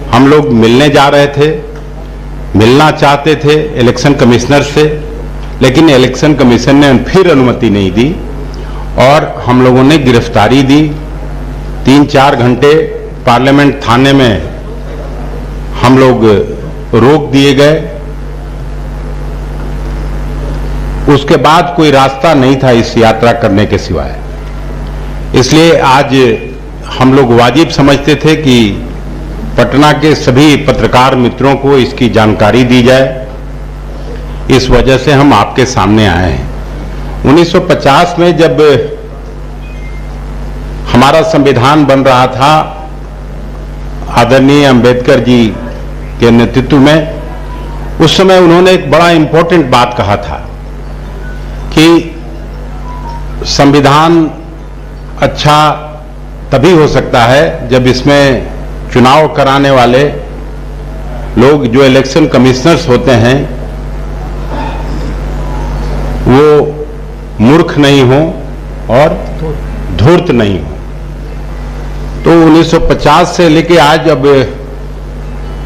Speaker 16: हम लोग मिलने जा रहे थे, मिलना चाहते थे इलेक्शन कमिश्नर से, लेकिन इलेक्शन कमीशन ने फिर अनुमति नहीं दी और हम लोगों ने गिरफ्तारी दी। 3-4 घंटे पार्लियामेंट थाने में हम लोग रोक दिए गए। उसके बाद कोई रास्ता नहीं था इस यात्रा करने के सिवाय। इसलिए आज हम लोग वाजिब समझते थे कि पटना के सभी पत्रकार मित्रों को इसकी जानकारी दी जाए। इस वजह से हम आपके सामने आए हैं। 1950 में जब हमारा संविधान बन रहा था, आदरणीय अंबेडकर जी के नेतृत्व में, उस समय उन्होंने एक बड़ा इंपॉर्टेंट बात कहा था कि संविधान अच्छा तभी हो सकता है जब इसमें चुनाव कराने वाले लोग जो इलेक्शन कमिश्नर्स होते हैं वो मूर्ख नहीं हो और धूर्त नहीं हो। तो 1950 से लेके आज अब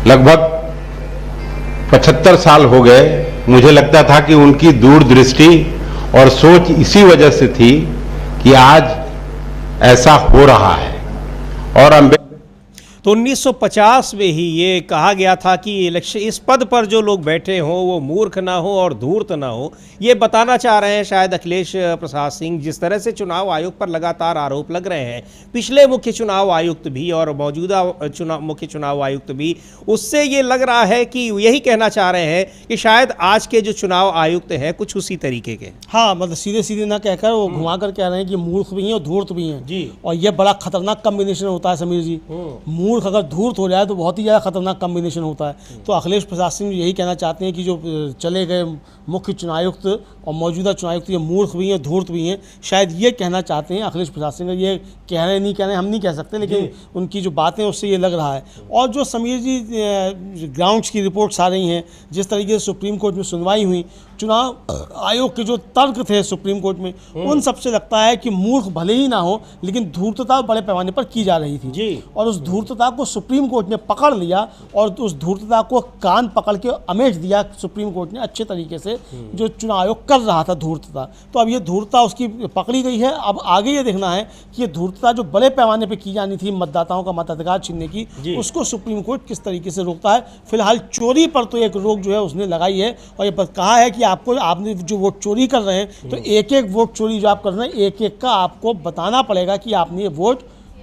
Speaker 16: लगभग 75 साल हो गए। मुझे लगता था कि उनकी दूरदृष्टि और सोच इसी वजह से थी कि आज ऐसा हो रहा है। और
Speaker 1: तो 1950 में ही ये कहा गया था कि इलेक्शन इस पद पर जो लोग बैठे हों वो मूर्ख ना हो और धूर्त ना हो। ये बताना चाह रहे हैं शायद अखिलेश प्रसाद सिंह। जिस तरह से चुनाव आयोग पर लगातार आरोप लग रहे हैं, पिछले मुख्य चुनाव आयुक्त भी और मौजूदा मुख्य चुनाव आयुक्त भी, उससे ये लग रहा है कि यही कहना चाह रहे हैं कि शायद आज के जो चुनाव आयुक्त हैं कुछ उसी तरीके के।
Speaker 2: हाँ, मतलब सीधे सीधे ना कहकर वो घुमा कर कह रहे हैं कि मूर्ख भी हैं और धूर्त भी हैं जी। और ये बड़ा खतरनाक कॉम्बिनेशन होता है समीर जी। मूर्ख अगर धूर्त हो जाए तो बहुत ही ज़्यादा खतरनाक कॉम्बिनेशन होता है। तो अखिलेश प्रसाद सिंह यही कहना चाहते हैं कि जो चले गए मुख्य चुनायुक्त और मौजूदा चुनायुक्त ये मूर्ख भी हैं, धूर्त भी हैं। शायद ये कहना चाहते हैं अखिलेश प्रसाद सिंह। ये कह रहे नहीं कह रहे हम नहीं कह सकते, लेकिन उनकी जो बातें उससे ये लग रहा है। और जो समीर जी ग्राउंड्स की रिपोर्ट्स आ रही हैं, जिस तरीके से सुप्रीम कोर्ट में सुनवाई हुई, चुनाव आयोग के जो तर्क थे सुप्रीम कोर्ट में, उन सबसे लगता है कि मूर्ख भले ही ना हो लेकिन धूर्तता बड़े पैमाने पर की जा रही थी जी। और उस धूर्तता को सुप्रीम कोर्ट ने पकड़ लिया और उस धूर्तता को कान पकड़ के अमेठ दिया सुप्रीम कोर्ट ने अच्छे तरीके से, जो चुनाव आयोग कर रहा था धूर्तता। तो अब ये धूर्तता उसकी पकड़ी गई है। अब आगे ये देखना है कि ये धूर्तता जो बड़े पैमाने पर की जानी थी मतदाताओं का मताधिकार छीनने की, उसको सुप्रीम कोर्ट किस तरीके से रोकता है। फिलहाल चोरी पर तो एक रोक जो है उसने लगाई है और ये कहा है कि आपने जो वोट चोरी कर रहे हैं तो एक एक वोट चोरी जो आप कर रहे हैं एक एक का आपको बताना पड़ेगा कि आपने ये वोट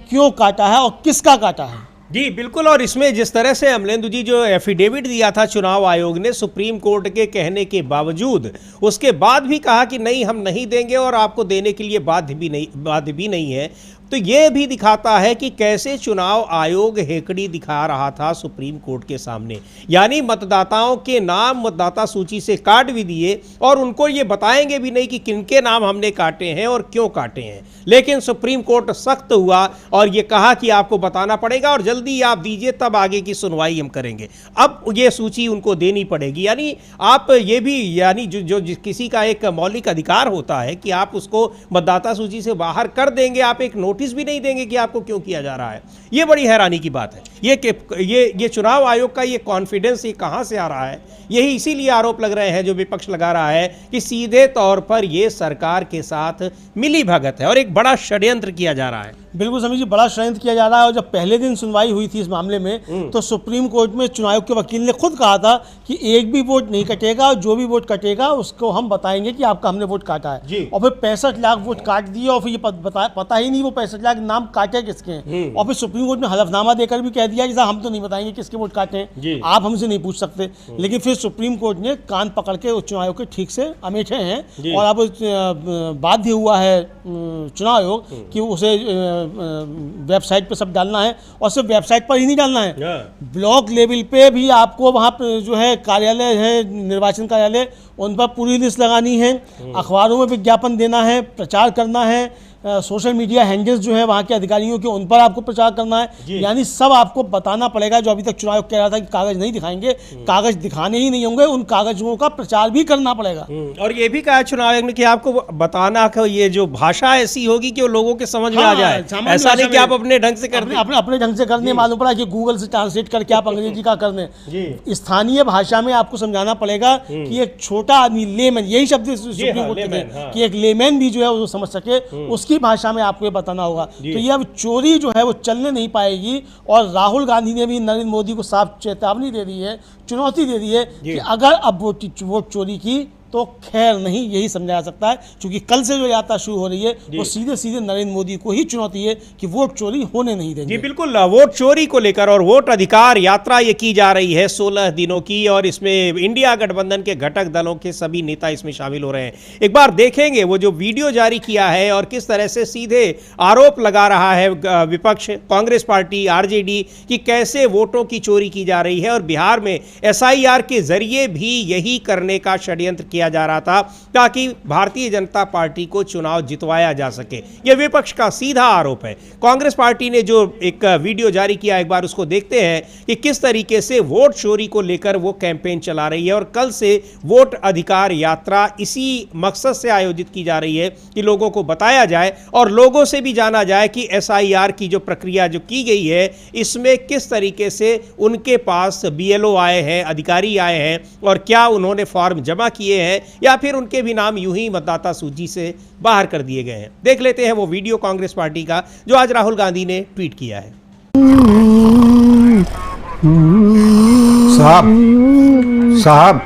Speaker 2: क्यों काटा है और किसका काटा है।
Speaker 1: जी बिल्कुल। और इसमें जिस तरह से अमलेंदु जी जो एफिडेविट दिया था चुनाव आयोग ने सुप्रीम कोर्ट के कहने के बावजूद, उसके बाद भी कहा कि नहीं हम नहीं देंगे और आपको देने के लिए बाध्य भी नहीं है, तो ये भी दिखाता है कि कैसे चुनाव आयोग हेकड़ी दिखा रहा था सुप्रीम कोर्ट के सामने। यानी मतदाताओं के नाम मतदाता सूची से काट भी दिए और उनको ये बताएंगे भी नहीं कि किनके नाम हमने काटे हैं और क्यों काटे हैं। लेकिन सुप्रीम कोर्ट सख्त हुआ और ये कहा कि आपको बताना पड़ेगा और जल्दी आप दीजिए तब आगे की सुनवाई हम करेंगे। अब ये सूची उनको देनी पड़ेगी। यानी आप ये भी यानी जो किसी का एक मौलिक अधिकार होता है कि आप उसको मतदाता सूची से बाहर कर देंगे, आप एक नोटिस भी नहीं देंगे कि आपको क्यों किया जा रहा है। ये बड़ी हैरानी की बात है। ये चुनाव आयोग का ये कॉन्फिडेंस ये कहां से आ रहा है? यही इसीलिए आरोप लग रहे हैं जो विपक्ष लगा रहा है कि सीधे तौर पर ये सरकार के साथ मिली भगत है और एक बड़ा षड्यंत्र किया जा रहा है।
Speaker 2: बिल्कुल समीर जी, बड़ा षड्यंत्र किया जा रहा है। और जब पहले दिन सुनवाई हुई थी इस मामले में तो सुप्रीम कोर्ट में चुनाव आयोग के वकील ने खुद कहा था कि एक भी वोट नहीं कटेगा और जो भी वोट कटेगा उसको हम बताएंगे कि आपका हमने वोट काटा है। और फिर 65 लाख वोट काट दिए और फिर ये पता ही नहीं वो 65 लाख नाम काटे किसके हैं। और फिर सुप्रीम कोर्ट में हलफनामा देकर भी कह दिया कि साहब हम तो नहीं बताएंगे किसके वोट काटे हैं, आप हमसे नहीं पूछ सकते। लेकिन फिर सुप्रीम कोर्ट ने कान पकड़ के चुनाव आयोग के ठीक से अमेठे हैं और अब बाध्य हुआ है चुनाव आयोग कि उसे वेबसाइट पे सब डालना है। और सिर्फ वेबसाइट पर ही नहीं डालना है, ब्लॉक लेवल पे भी आपको वहाँ पे जो है कार्यालय है निर्वाचन कार्यालय, उन पर पूरी लिस्ट लगानी है, अखबारों में विज्ञापन देना है, प्रचार करना है, सोशल मीडिया हैंडल्स जो है वहाँ के अधिकारियों के उन पर आपको प्रचार करना है। यानी सब आपको बताना पड़ेगा। जो अभी तक चुनाव कह रहा था कि कागज नहीं दिखाएंगे, कागज दिखाने ही नहीं होंगे, उन कागजों का प्रचार भी करना पड़ेगा।
Speaker 1: और ये भी कहा चुनाव आयोग ने कि आपको बताना कि ये जो भाषा ऐसी होगी कि वो लोगों के समझ में आ जाए। ऐसा नहीं कि आप अपने ढंग से करने
Speaker 2: अपने ढंग से करने मालूम पड़ा कि गूगल से ट्रांसलेट करके आप अंग्रेजी का करने, स्थानीय भाषा में आपको समझाना पड़ेगा कि एक छोटा आदमी लेमैन, यही शब्द सुप्रीम कोर्ट के कि एक लेमैन भी जो है वो समझ सके, उसकी भाषा में आपको ये बताना होगा। तो ये अब चोरी जो है वो चलने नहीं पाएगी। और राहुल गांधी ने भी नरेंद्र मोदी को साफ चेतावनी दे दी है, चुनौती दे दी है कि अगर अब वोट चोरी की तो खैर नहीं, यही समझा जा सकता है। क्योंकि कल से जो यात्रा शुरू हो रही है वो सीधे सीधे नरेंद्र मोदी को ही चुनौती है कि वोट चोरी होने नहीं देंगे।
Speaker 1: जी बिल्कुल, वोट चोरी को लेकर और वोट अधिकार यात्रा ये की जा रही है 16 दिनों की, और इसमें इंडिया गठबंधन के घटक दलों के सभी नेता इसमें शामिल हो रहे हैं। एक बार देखेंगे वो जो वीडियो जारी किया है और किस तरह से सीधे आरोप लगा रहा है विपक्ष कांग्रेस पार्टी आरजेडी कि कैसे वोटों की चोरी की जा रही है, और बिहार में एसआईआर के जरिए भी यही करने का षड्यंत्र किया जा रहा था ताकि भारतीय जनता पार्टी को चुनाव जितवाया जा सके। यह विपक्ष का सीधा आरोप है। कांग्रेस पार्टी ने जो एक वीडियो जारी किया, एक बार उसको देखते हैं कि किस तरीके से वोट चोरी को लेकर वो कैंपेन चला रही है। और कल से वोट अधिकार यात्रा इसी मकसद से आयोजित की जा रही है कि लोगों को बताया जाए और लोगों से भी जाना जाए कि एसआईआर की जो प्रक्रिया जो की गई है इसमें किस तरीके से उनके पास बीएलओ आए हैं, अधिकारी आए हैं, और क्या उन्होंने फॉर्म जमा किए हैं या फिर उनके भी नाम यूं ही मतदाता सूची से बाहर कर दिए गए हैं। देख लेते हैं वो वीडियो कांग्रेस पार्टी का जो आज राहुल गांधी ने ट्वीट किया है।
Speaker 3: साहब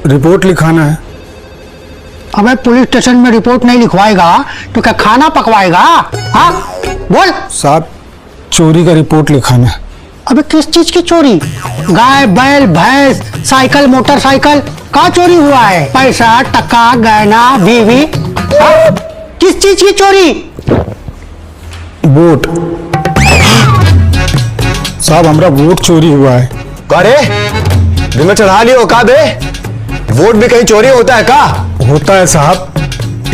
Speaker 3: रिपोर्ट लिखाना है।
Speaker 4: अबे पुलिस स्टेशन में रिपोर्ट नहीं लिखवाएगा तो क्या खाना पकवाएगा? हाँ बोल।
Speaker 3: साहब चोरी का रिपोर्ट लिखाना है।
Speaker 4: अबे किस चीज की चोरी? गाय बैल भैंस साइकिल मोटरसाइकिल का चोरी हुआ है? पैसा टका गहना बीवी, किस चीज की चोरी?
Speaker 3: वोट साहब, हमारा वोट चोरी हुआ है।
Speaker 5: अरे दिमाग चढ़ा लियो का बे? वोट भी कहीं चोरी होता है का?
Speaker 3: होता है साहब,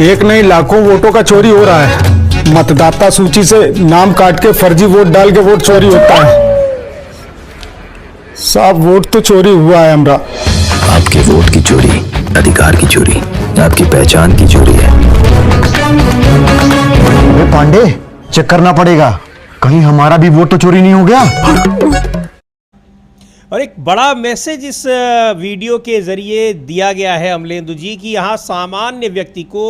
Speaker 3: एक नहीं लाखों वोटों का चोरी हो रहा है। मतदाता सूची से नाम काट के फर्जी वोट डाल के वोट चोरी होता है। साहब वोट तो चोरी हुआ है हमारा।
Speaker 17: आपके वोट की चोरी अधिकार की चोरी, आपकी पहचान की चोरी है।
Speaker 5: पांडे चेक करना पड़ेगा, कहीं हमारा भी वोट तो चोरी नहीं हो गया।
Speaker 1: और एक बड़ा मैसेज इस वीडियो के जरिए दिया गया है अमलेंदु जी की यहाँ सामान्य व्यक्ति को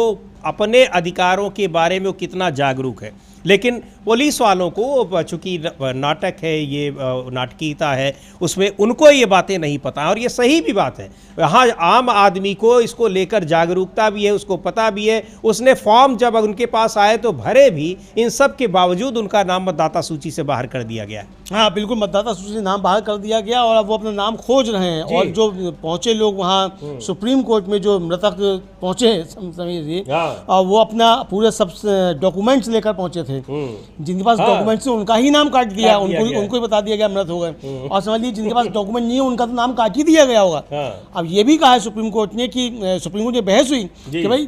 Speaker 1: अपने अधिकारों के बारे में वो कितना जागरूक है, लेकिन पुलिस वालों को चूंकि नाटक है, ये नाटकीयता है, उसमें उनको ये बातें नहीं पता। और ये सही भी बात है, यहाँ आम आदमी को इसको लेकर जागरूकता भी है, उसको पता भी है। उसने फॉर्म जब उनके पास आए तो भरे भी, इन सब के बावजूद उनका नाम मतदाता सूची से बाहर कर दिया गया।
Speaker 2: हाँ बिल्कुल, मतदाता सूची से नाम बाहर कर दिया गया और अब वो अपना नाम खोज रहे हैं। और जो पहुंचे लोग वहाँ सुप्रीम कोर्ट में, जो मृतक पहुंचे समीर जी, वो अपना पूरे सब डॉक्यूमेंट्स लेकर पहुंचे थे। जिनके पास डॉक्यूमेंट से उनका ही नाम काट दिया, उनको ही बता दिया गया मृत हो गए। और समझ लीजिए जिनके पास डॉक्यूमेंट नहीं है उनका तो नाम काट ही दिया गया होगा। अब ये भी कहा है सुप्रीम कोर्ट ने कि सुप्रीम कोर्ट में बहस हुई कि भाई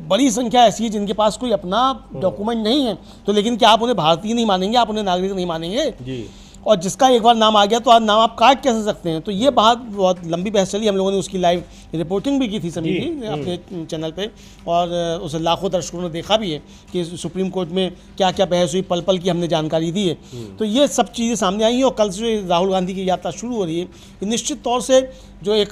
Speaker 2: बड़ी संख्या ऐसी है जिनके पास कोई अपना डॉक्यूमेंट नहीं है, तो लेकिन क्या आप उन्हें भारतीय नहीं मानेंगे, आप उन्हें नागरिक नहीं मानेंगे? और जिसका एक बार नाम आ गया तो आज नाम आप काट कैसे सकते हैं? तो ये बात बहुत लंबी बहस चली। हम लोगों ने उसकी लाइव रिपोर्टिंग भी की थी समीर जी अपने चैनल पे, और उसे लाखों दर्शकों ने देखा भी है कि सुप्रीम कोर्ट में क्या क्या बहस हुई, पल पल की हमने जानकारी दी है। तो ये सब चीज़ें सामने आई हैं। और कल से राहुल गांधी की यात्रा शुरू हो रही है, निश्चित तौर से जो एक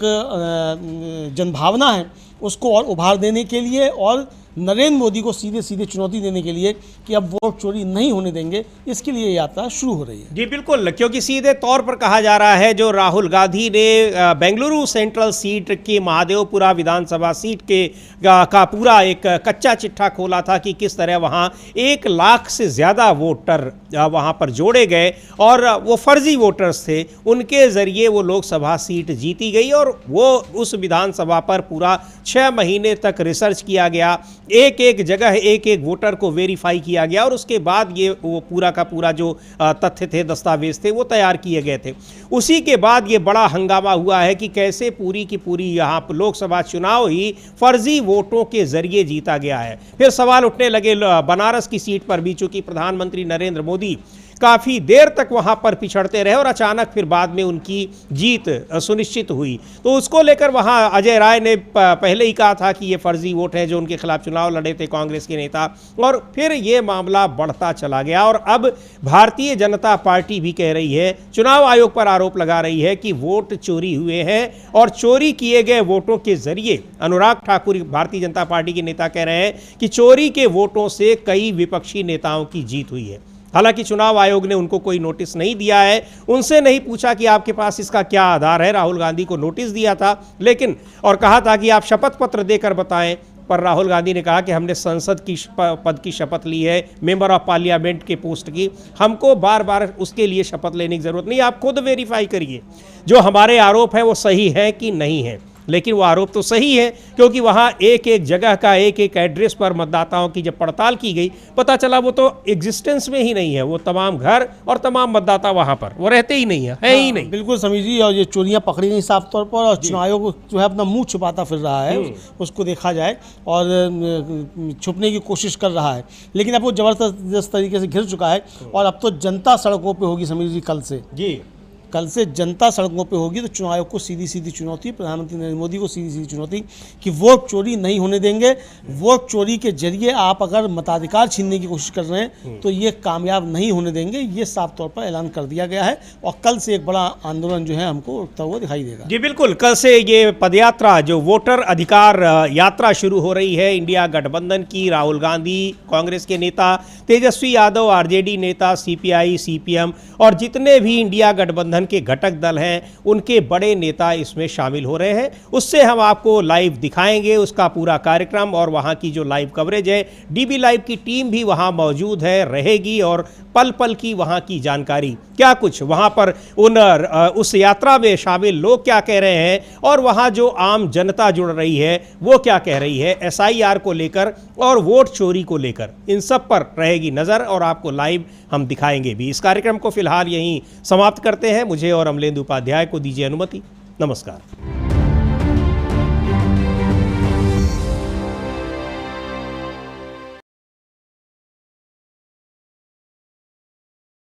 Speaker 2: जनभावना है उसको और उभार देने के लिए और नरेंद्र मोदी को सीधे सीधे चुनौती देने के लिए कि अब वोट चोरी नहीं होने देंगे, इसके लिए यात्रा शुरू हो रही है।
Speaker 1: जी बिल्कुल, क्योंकि सीधे तौर पर कहा जा रहा है जो राहुल गांधी ने बेंगलुरु सेंट्रल सीट की महादेवपुरा विधानसभा सीट के का पूरा एक कच्चा चिट्ठा खोला था कि किस तरह वहां 1 लाख से ज़्यादा वोटर वहां पर जोड़े गए और वो फर्जी वोटर्स थे, उनके ज़रिए वो लोकसभा सीट जीती गई। और वो उस विधानसभा पर पूरा 6 महीने तक रिसर्च किया गया, एक एक जगह एक एक वोटर को वेरीफाई किया गया और उसके बाद ये वो पूरा का पूरा जो तथ्य थे, दस्तावेज थे, वो तैयार किए गए थे। उसी के बाद ये बड़ा हंगामा हुआ है कि कैसे पूरी की पूरी यहाँ लोकसभा चुनाव ही फर्जी वोटों के जरिए जीता गया है। फिर सवाल उठने लगे बनारस की सीट पर भी, चूंकि प्रधानमंत्री नरेंद्र मोदी काफ़ी देर तक वहाँ पर पिछड़ते रहे और अचानक फिर बाद में उनकी जीत सुनिश्चित हुई, तो उसको लेकर वहाँ अजय राय ने पहले ही कहा था कि ये फर्जी वोट है जो उनके खिलाफ चुनाव लड़े थे कांग्रेस के नेता। और फिर ये मामला बढ़ता चला गया और अब भारतीय जनता पार्टी भी कह रही है, चुनाव आयोग पर आरोप लगा रही है कि वोट चोरी हुए हैं और चोरी किए गए वोटों के जरिए अनुराग ठाकुर भारतीय जनता पार्टी के नेता कह रहे हैं कि चोरी के वोटों से कई विपक्षी नेताओं की जीत हुई है। हालांकि चुनाव आयोग ने उनको कोई नोटिस नहीं दिया है, उनसे नहीं पूछा कि आपके पास इसका क्या आधार है। राहुल गांधी को नोटिस दिया था लेकिन और कहा था कि आप शपथ पत्र देकर बताएं, पर राहुल गांधी ने कहा कि हमने संसद की पद की शपथ ली है, मेंबर ऑफ पार्लियामेंट के पोस्ट की, हमको बार बार उसके लिए शपथ लेने की ज़रूरत नहीं, आप खुद वेरीफाई करिए जो हमारे आरोप है वो सही है कि नहीं है। लेकिन वो आरोप तो सही है क्योंकि वहाँ एक एक जगह का एक एक एड्रेस पर मतदाताओं की जब पड़ताल की गई पता चला वो तो एग्जिस्टेंस में ही नहीं है, वो तमाम घर और तमाम मतदाता वहाँ पर वो रहते ही नहीं है ही नहीं।
Speaker 2: बिल्कुल समीर जी, और ये चोरियां पकड़ी गई साफ तौर पर, और चुनाव आयोग जो है अपना मुंह छुपाता फिर रहा है, उसको देखा जाए और छुपने की कोशिश कर रहा है, लेकिन अब वो जबरदस्त तरीके से घिर चुका है और अब तो जनता सड़कों पर होगी समीर जी। कल से जनता सड़कों पे होगी, तो चुनाव आयोग को सीधी सीधी चुनौती, प्रधानमंत्री नरेंद्र मोदी को सीधी सीधी चुनौती कि वोट चोरी नहीं होने देंगे। वोट चोरी के जरिए आप अगर मताधिकार छीनने की कोशिश कर रहे हैं तो ये कामयाब नहीं होने देंगे, ये साफ तौर पर ऐलान कर दिया गया है और कल से एक बड़ा आंदोलन जो है हमको उठता हुआ दिखाई देगा।
Speaker 1: जी बिल्कुल, कल से ये पदयात्रा जो वोटर अधिकार यात्रा शुरू हो रही है इंडिया गठबंधन की। राहुल गांधी कांग्रेस के नेता, तेजस्वी यादव आरजेडी नेता, सीपीआई सीपीएम और जितने भी इंडिया गठबंधन के घटक दल हैं उनके बड़े नेता इसमें शामिल हो रहे हैं। उससे हम आपको लाइव दिखाएंगे उसका पूरा कार्यक्रम और वहां की जो लाइव कवरेज है। डीबी लाइव की टीम भी वहां मौजूद है, रहेगी और पल पल की वहां की जानकारी, क्या कुछ वहां पर उस यात्रा में शामिल लोग क्या कह रहे हैं और वहां जो आम जनता जुड़ रही है वो क्या कह रही है एसआईआर को लेकर और वोट चोरी को लेकर, इन सब पर रहेगी नज़र और आपको लाइव हम दिखाएंगे भी। इस कार्यक्रम को फिलहाल यहीं समाप्त करते हैं। मुझे और अमलेंदु उपाध्याय को दीजिए अनुमति। नमस्कार।